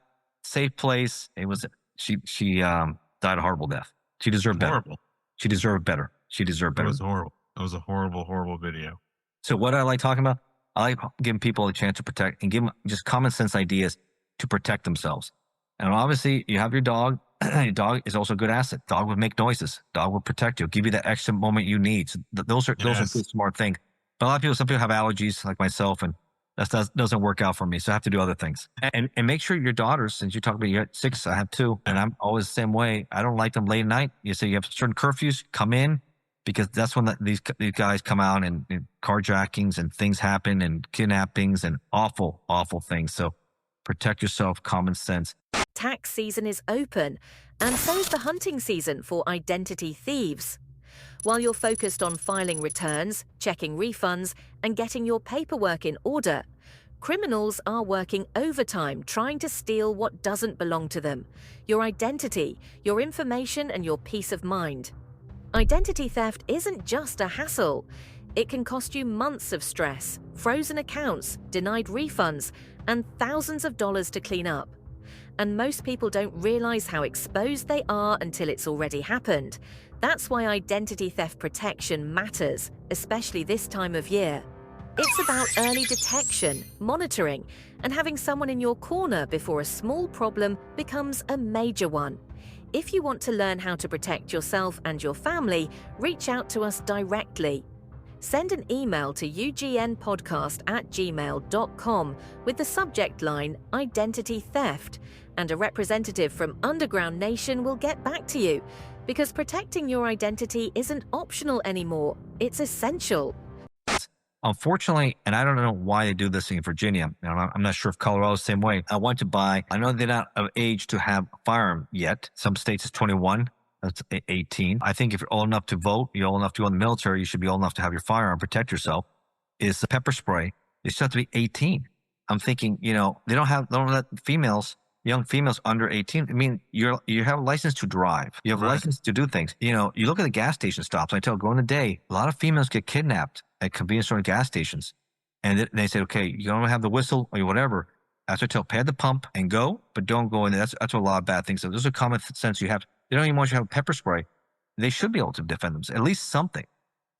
safe place. It was. She died a horrible death. She deserved better. Horrible. She deserved better. It was horrible. It was a horrible, horrible video. So what I like talking about, I like giving people a chance to protect and give them just common sense ideas to protect themselves. And obviously, you have your dog. Your dog is also a good asset. Dog would make noises. Dog will protect you. Give you that extra moment you need. So those are good, smart things. But a lot of people, some people have allergies, like myself, and that doesn't work out for me. So I have to do other things. And make sure your daughters, since you talk about you got 6, I have 2, and I'm always the same way. I don't like them late at night. You say you have certain curfews, come in, because that's when these guys come out and carjackings and things happen and kidnappings and awful, awful things. So protect yourself, common sense. Tax season is open, and so is the hunting season for identity thieves. While you're focused on filing returns, checking refunds, and getting your paperwork in order, Criminals are working overtime trying to steal what doesn't belong to them: your identity, your information, and your peace of mind. Identity theft isn't just a hassle. It can cost you months of stress, frozen accounts, denied refunds, and thousands of dollars to clean up. And most people don't realize how exposed they are until it's already happened. That's why identity theft protection matters, especially this time of year. It's about early detection, monitoring, and having someone in your corner before a small problem becomes a major one. If you want to learn how to protect yourself and your family, reach out to us directly. Send an email to ugnpodcast@gmail.com with the subject line Identity Theft, and a representative from Underground Nation will get back to you, because protecting your identity isn't optional anymore, it's essential. Unfortunately, and I don't know why they do this in Virginia. I'm not sure if Colorado's the same way. I know they're not of age to have a firearm yet. Some states it's 21. That's 18. I think if you're old enough to vote, you're old enough to go in the military, you should be old enough to have your firearm, protect yourself. Is the pepper spray. You still have to be 18. I'm thinking, they don't let young females under 18. I mean, you have a license to drive. You have a license to do things. You look at the gas station stops. I tell go in the day, a lot of females get kidnapped at convenience store and gas stations. And they say, okay, you don't have the whistle or whatever. That's what I tell, pay the pump and go, but don't go in there. That's what a lot of bad things. So there's a common sense you have. They don't even want you to have pepper spray. They should be able to defend themselves, at least something.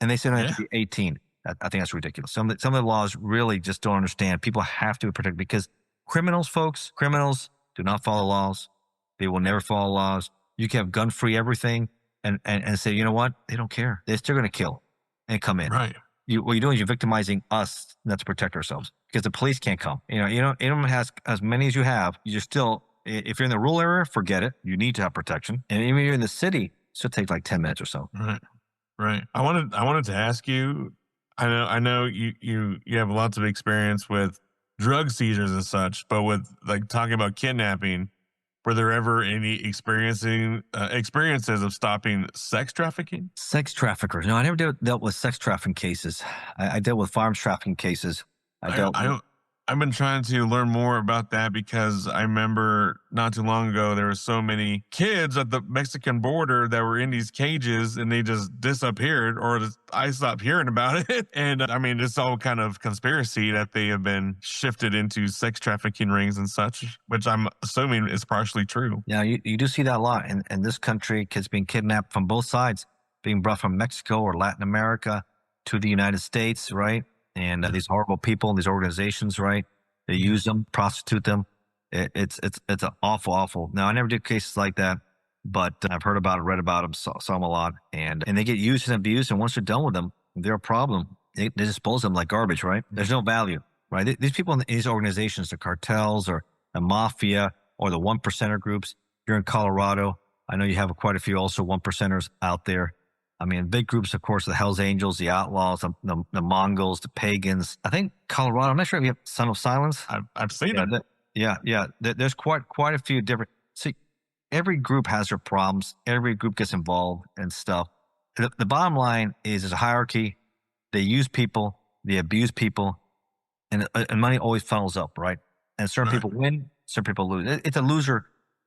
And they say they have to be 18. I think that's ridiculous. Some of the laws really just don't understand. People have to be protected because criminals do not follow laws. They will never follow laws. You can have gun-free everything and say, you know what? They don't care. They're still going to kill and come in. Right. What you're doing is you're victimizing us not to protect ourselves because the police can't come. Anyone has as many as you have, you're still, if you're in the rural area, forget it. You need to have protection. And even if you're in the city, it should take like 10 minutes or so. Right. I wanted to ask you, I know you have lots of experience with drug seizures and such, but with like talking about kidnapping, were there ever any experiences of stopping sex trafficking? Sex traffickers. No, I never dealt with sex trafficking cases. I dealt with farms trafficking cases. I've been trying to learn more about that because I remember not too long ago, there were so many kids at the Mexican border that were in these cages and they just disappeared, or I stopped hearing about it. And I mean, it's all kind of conspiracy that they have been shifted into sex trafficking rings and such, which I'm assuming is partially true. Yeah, you do see that a lot in this country, kids being kidnapped from both sides, being brought from Mexico or Latin America to the United States, right? And these horrible people, these organizations, right? They use them, prostitute them. It's awful. Now, I never did cases like that, but I've heard about it, read about them, saw them a lot. And they get used and abused. And once they're done with them, they're a problem. They dispose of them like garbage, right? There's no value, right? These people in these organizations, the cartels or the mafia or the 1%er groups, you're in Colorado. I know you have quite a few also 1%ers out there. I mean, big groups, of course, the Hells Angels, the Outlaws, the Mongols, the Pagans. I think Colorado, I'm not sure if you have Son of Silence. I've seen it. Yeah. There's quite a few different. See, every group has their problems. Every group gets involved and stuff. The bottom line is there's a hierarchy. They use people. They abuse people. And money always funnels up, right? And certain people win, certain people lose. It's a loser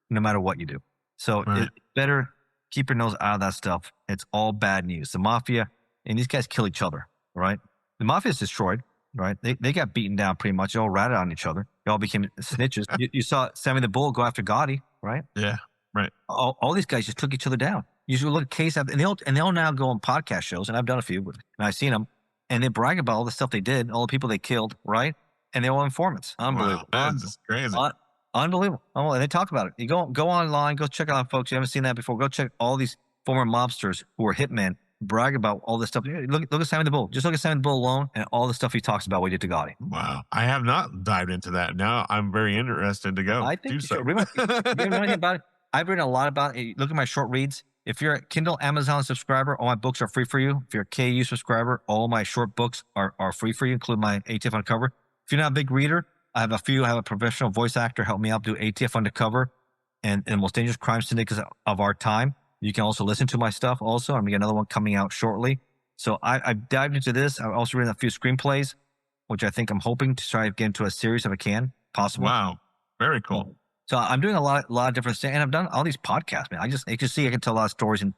no matter what you do. So it's better keep your nose out of that stuff. It's all bad news. The mafia, and these guys kill each other, right? The mafia is destroyed, right? They got beaten down pretty much. They all ratted on each other. They all became snitches. You saw Sammy the Bull go after Gotti, right? Yeah, right. All these guys just took each other down. You should look at case after, and they'll now go on podcast shows, and I've done a few, and I've seen them, and they brag about all the stuff they did, all the people they killed, right? And they're all informants. Unbelievable. Wow, that's crazy. Unbelievable. Oh, and they talk about it. You go online, go check out, folks. You haven't seen that before. Go check all these former mobsters who were hitmen brag about all this stuff. Look at Sammy the Bull. Just look at Sammy the Bull alone and all the stuff he talks about what he did to Gotti. Wow. I have not dived into that. Now I'm very interested to go. I think you should. You know anything about it? I've written a lot about it. Look at my short reads. If you're a Kindle Amazon subscriber, all my books are free for you. If you're a KU subscriber, all my short books are free for you, including my ATF Uncover. If you're not a big reader, I have a professional voice actor help me out do ATF Undercover and Most Dangerous Crime Syndicates of Our Time. You can also listen to my stuff also. I'm going to get another one coming out shortly. So I've dived into this. I've also written a few screenplays. which I think I'm hoping to try to get into a series if I can, possible. Wow. Very cool. So I'm doing a lot of different things, and I've done all these podcasts, man. You can see I can tell a lot of stories, and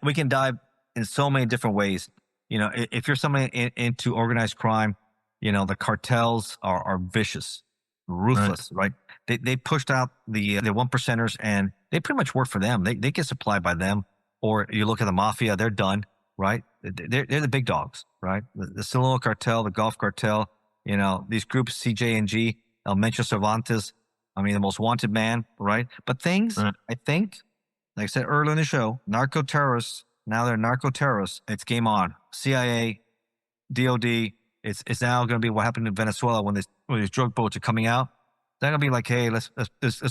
we can dive in so many different ways. If you're somebody into organized crime, the cartels are vicious, ruthless, right? They pushed out the one percenters, and they pretty much work for them. They get supplied by them. Or you look at the mafia, they're done, right? They're the big dogs, right? The Sinaloa cartel, the Gulf cartel, these groups, CJ&G, El Mencho Cervantes, the most wanted man, right? But things, I think, like I said earlier in the show, narco terrorists, now they're narco terrorists. It's game on. CIA, DOD, it's now going to be what happened in Venezuela when these drug boats are coming out. They're going to be like, hey, let's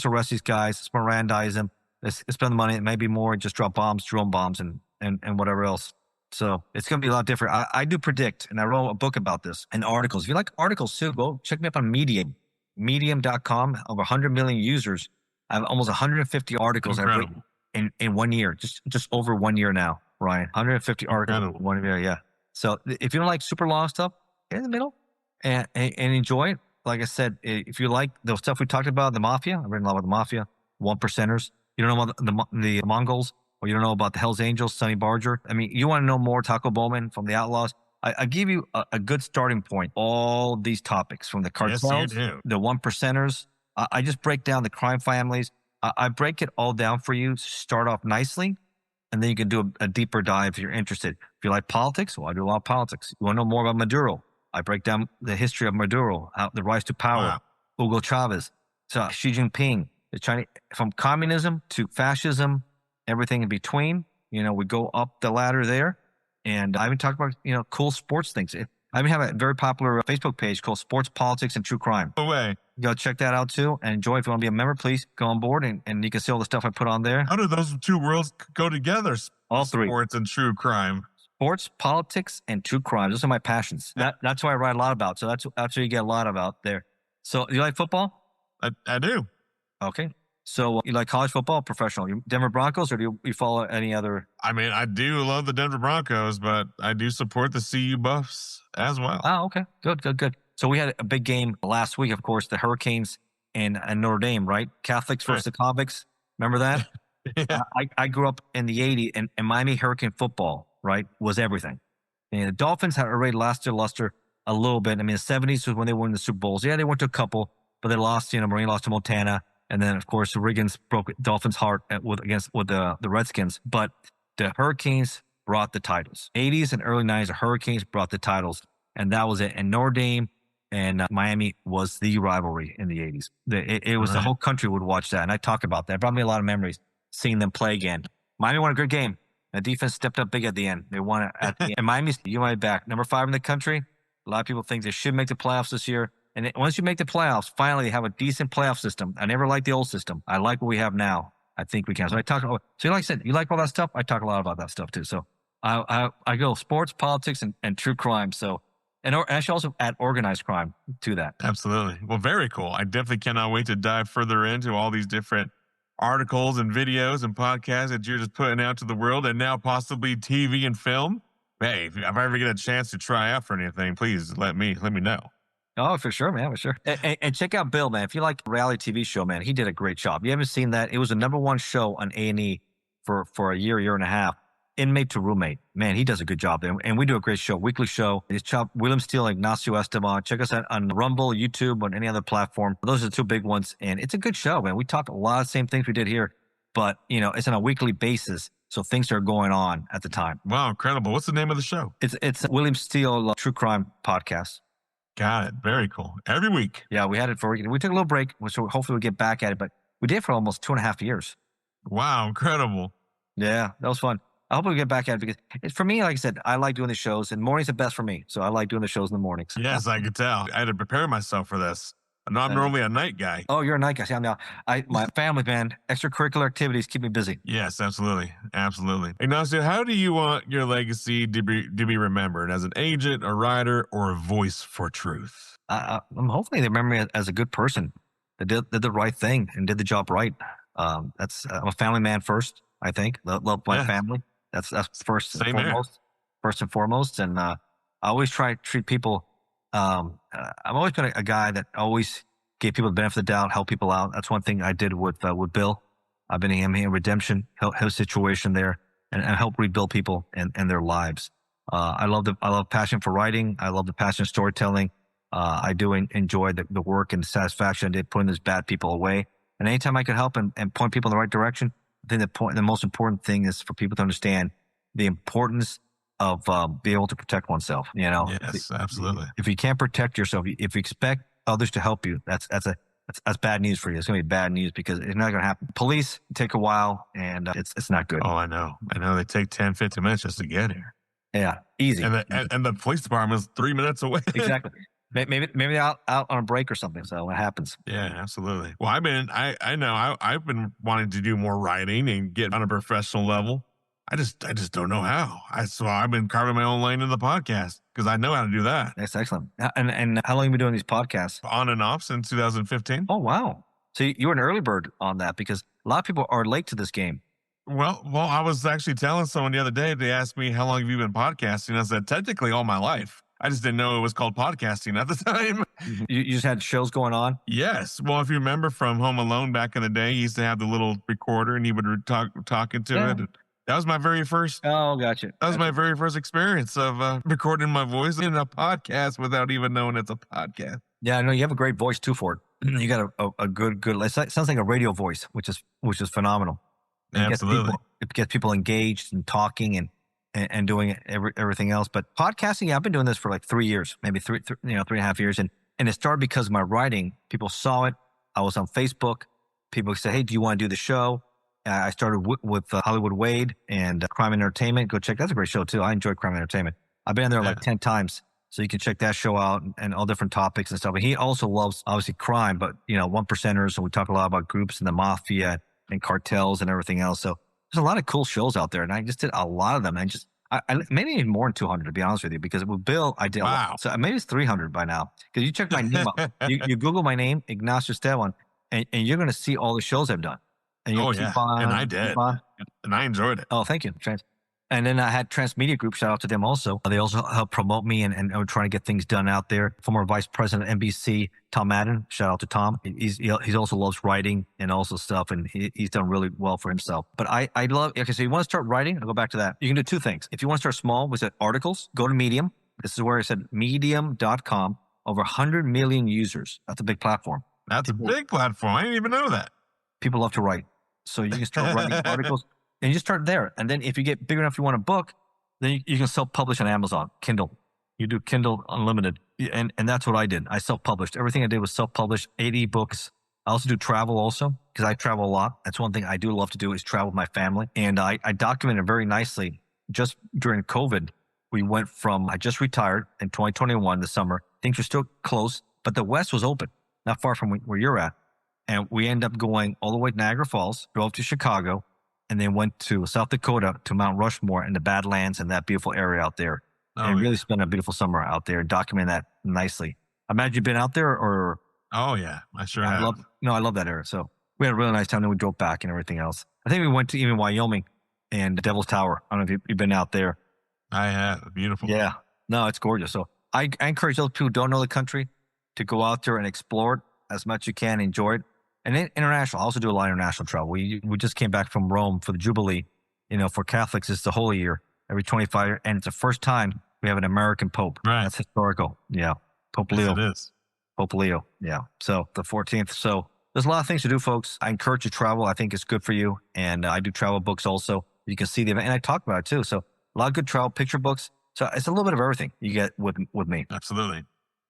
arrest these guys, let's Mirandize them, let's spend the money, maybe more, just drop bombs, drone bombs, and whatever else. So it's going to be a lot different. I do predict, and I wrote a book about this and articles. If you like articles too, go check me up on Medium. Medium.com, over 100 million users. I have almost 150 articles I've written in 1 year, just over 1 year now, Ryan. 150 articles in 1 year, yeah. So if you don't like super long stuff, get in the middle and enjoy it. Like I said, if you like the stuff we talked about, the mafia, I've written a lot about the mafia, one percenters. You don't know about the Mongols, or you don't know about the Hells Angels, Sonny Barger. You want to know more, Taco Bowman from the Outlaws. I give you a good starting point. All these topics from the cartels, the one percenters. I just break down the crime families. I break it all down for you. Start off nicely, and then you can do a deeper dive if you're interested. If you like politics, well, I do a lot of politics. You want to know more about Maduro? I break down the history of Maduro, the rise to power, Hugo Chavez, so Xi Jinping, the Chinese, from communism to fascism, everything in between. We go up the ladder there. And I even talk about, cool sports things. I even have a very popular Facebook page called Sports, Politics, and True Crime. No way. Go check that out too and enjoy. If you want to be a member, please go on board and you can see all the stuff I put on there. How do those two worlds go together? All three. Sports and true crime. Sports, politics, and true crime. Those are my passions. That's what I write a lot about. So that's what you get a lot about there. So you like football? I do. Okay. So you like college football, professional? You Denver Broncos, or do you follow any other? I do love the Denver Broncos, but I do support the CU Buffs as well. Oh, okay. Good. So we had a big game last week, of course, the Hurricanes and Notre Dame, right? Catholics versus the convicts. Remember that? Yeah. I grew up in the 80s, and Miami Hurricane football, right, was everything. And the Dolphins had already lost their luster a little bit. The 70s was when they won the Super Bowls. Yeah, they went to a couple, but they lost, Marine lost to Montana. And then, of course, Riggins broke Dolphins' heart with the Redskins. But the Hurricanes brought the titles. 80s and early 90s, the Hurricanes brought the titles. And that was it. And Notre Dame and Miami was the rivalry in the 80s. It was the whole country would watch that. And I talk about that. It brought me a lot of memories seeing them play again. Miami won a good game. The defense stepped up big at the end. They won it at the end. And Miami's back. Number 5 in the country. A lot of people think they should make the playoffs this year. And once you make the playoffs, finally they have a decent playoff system. I never liked the old system. I like what we have now. I think we can. So like I said, you like all that stuff? I talk a lot about that stuff too. So I go sports, politics, and true crime. So, and I should also add organized crime to that. Absolutely. Well, very cool. I definitely cannot wait to dive further into all these different articles and videos and podcasts that you're just putting out to the world, and now possibly TV and film. Hey, if I ever get a chance to try out for anything, please let me know. Oh, for sure, man, for sure. And check out Bill, man. If you like a reality TV show, man, he did a great job. You haven't seen that? It was the #1 show on A&E for a year and a half. Inmate to Roommate. Man, he does a good job there. And we do a great show, weekly show. It's William Steele, Ignacio Esteban. Check us out on Rumble, YouTube, on any other platform. Those are the two big ones. And it's a good show, man. We talk a lot of the same things we did here, but, it's on a weekly basis. So things are going on at the time. Wow, incredible. What's the name of the show? It's William Steele True Crime Podcast. Got it. Very cool. Every week. Yeah, we had it for a week. We took a little break, so hopefully we'll get back at it. But we did it for almost 2.5 years. Wow, incredible. Yeah, that was fun. I hope we get back at it because for me, like I said, I like doing the shows, and mornings are best for me. So I like doing the shows in the mornings. Yes, I could tell. I had to prepare myself for this. I'm not normally a night guy. Oh, you're a night guy. See, my family, man, extracurricular activities keep me busy. Yes, absolutely. Absolutely. Ignacio, how do you want your legacy to be remembered? As an agent, a writer, or a voice for truth? I'm hopefully they remember me as a good person that did the right thing and did the job right. I'm a family man first, I think. Love my family. That's first and foremost. First and foremost. And I always try to treat people I've always been a guy that always gave people the benefit of the doubt, help people out. That's one thing I did with Bill. I've been in redemption, help his situation there, and help rebuild people and their lives. I love passion for writing. I love the passion of storytelling. I do enjoy the work and satisfaction I did putting these bad people away. And anytime I can help and point people in the right direction, I think the most important thing is for people to understand the importance of being able to protect oneself. Yes, absolutely. If you can't protect yourself, if you expect others to help you, that's bad news for you. It's going to be bad news because it's not going to happen. Police take a while, and it's not good. Oh, I know. They take 10, 15 minutes just to get here. Yeah, easy. And the police department is 3 minutes away. Exactly. Maybe they're out on a break or something. So it happens. Yeah, absolutely. Well, I've been wanting to do more writing and get on a professional level. I just don't know how. So I've been carving my own lane in the podcast because I know how to do that. That's excellent. And how long have you been doing these podcasts? On and off since 2015. Oh, wow. So you were an early bird on that because a lot of people are late to this game. Well, I was actually telling someone the other day, they asked me, how long have you been podcasting? I said, technically all my life. I just didn't know it was called podcasting at the time. You just had shows going on? Yes. Well, if you remember from Home Alone back in the day, he used to have the little recorder and he would talk into it. That was my very first. Oh, gotcha. That was my very first experience of recording my voice in a podcast without even knowing it's a podcast. Yeah, I know you have a great voice too for it. You got a good. It sounds like a radio voice, which is phenomenal. Absolutely, it gets people engaged and talking and doing everything else. But podcasting, I've been doing this for like 3 years, maybe 3.5 years, and it started because of my writing. People saw it. I was on Facebook. People said, "Hey, do you want to do the show?" I started with Hollywood Wade and Crime and Entertainment. Go check. That's a great show too. I enjoy Crime and Entertainment. I've been there like 10 times. So you can check that show out and all different topics and stuff. And he also loves, obviously, crime, but, one percenters. So we talk a lot about groups and the mafia and cartels and everything else. So there's a lot of cool shows out there. And I just did a lot of them. And I maybe even more than 200, to be honest with you, because with Bill, I did a lot. So maybe it's 300 by now. Because you check my name out. You Google my name, Ignacio Esteban, and you're going to see all the shows I've done. And and I did. And I enjoyed it. Oh, thank you. And then I had Transmedia Group. Shout out to them also. They also helped promote me and are trying to get things done out there. Former Vice President of NBC, Tom Madden. Shout out to Tom. He also loves writing and also stuff, and he's done really well for himself. But I love, okay, so you want to start writing? I'll go back to that. You can do two things. If you want to start small, we said articles, go to Medium. This is where I said medium.com, over 100 million users. That's a big platform. That's a big platform. I didn't even know that. People love to write. So you can start writing articles. And you just start there. And then if you get big enough, you want a book, then you can self-publish on Amazon, Kindle. You do Kindle Unlimited. And that's what I did. I self-published. Everything I did was self-published, 80 books. I also do travel also because I travel a lot. That's one thing I do love to do is travel with my family. And I documented very nicely. Just during COVID, we went from, I just retired in 2021, the summer. Things were still close, but the West was open, not far from where you're at. And we ended up going all the way to Niagara Falls, drove to Chicago, and then went to South Dakota to Mount Rushmore and the Badlands and that beautiful area out there. And really spent a beautiful summer out there and document that nicely. I imagine you've been out there or? Oh, yeah. I sure have. I love that area. So we had a really nice time. Then we drove back and everything else. I think we went to even Wyoming and Devil's Tower. I don't know if you've been out there. I have. Beautiful. Yeah. No, it's gorgeous. So I encourage those people who don't know the country to go out there and explore it as much as you can, enjoy it. And then international, I also do a lot of international travel. We just came back from Rome for the Jubilee. For Catholics, it's the Holy Year, every 25 years. And it's the first time we have an American Pope. Right. That's historical. Yeah. Pope Leo. Yes, it is. Pope Leo. Yeah. So the 14th. So there's a lot of things to do, folks. I encourage you to travel. I think it's good for you. And I do travel books also. You can see the event. And I talk about it too. So a lot of good travel picture books. So it's a little bit of everything you get with me. Absolutely.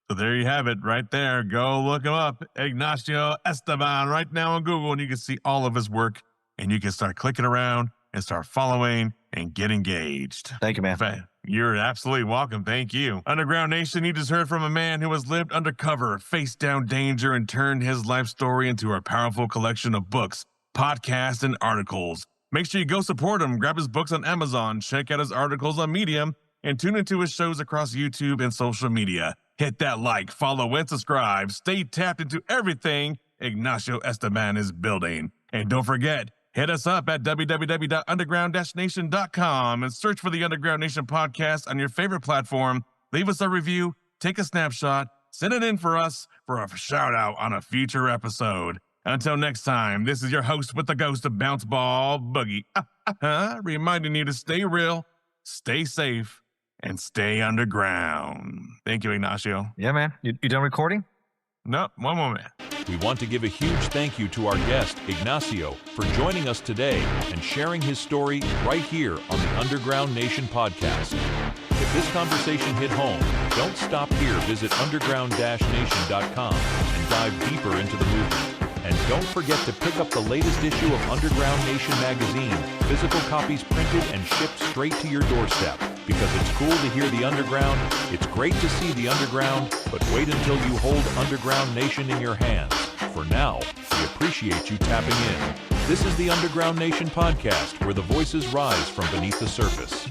So there you have it right there. Go look him up, Ignacio Esteban, right now on Google, and you can see all of his work, and you can start clicking around and start following and get engaged. Thank you, man. You're absolutely welcome. Thank you. Underground Nation, you just heard from a man who has lived undercover, faced down danger, and turned his life story into a powerful collection of books, podcasts, and articles. Make sure you go support him. Grab his books on Amazon, check out his articles on Medium, and tune into his shows across YouTube and social media. Hit that like, follow, and subscribe. Stay tapped into everything Ignacio Esteban is building. And don't forget, hit us up at www.underground-nation.com and search for the Underground Nation podcast on your favorite platform. Leave us a review take a snapshot, send it in for us for a shout out on a future episode. Until next time, this is your host with the ghost of Bounce Ball Boogie, reminding you to stay real, stay safe, and stay underground. Thank you, Ignacio. Yeah, man. You done recording? No, one more minute. We want to give a huge thank you to our guest, Ignacio, for joining us today and sharing his story right here on the Underground Nation podcast. If this conversation hit home, don't stop here. Visit underground-nation.com and dive deeper into the movement. And don't forget to pick up the latest issue of Underground Nation magazine, physical copies printed and shipped straight to your doorstep. Because it's cool to hear the underground, it's great to see the underground, but wait until you hold Underground Nation in your hands. For now, we appreciate you tapping in. This is the Underground Nation podcast, where the voices rise from beneath the surface.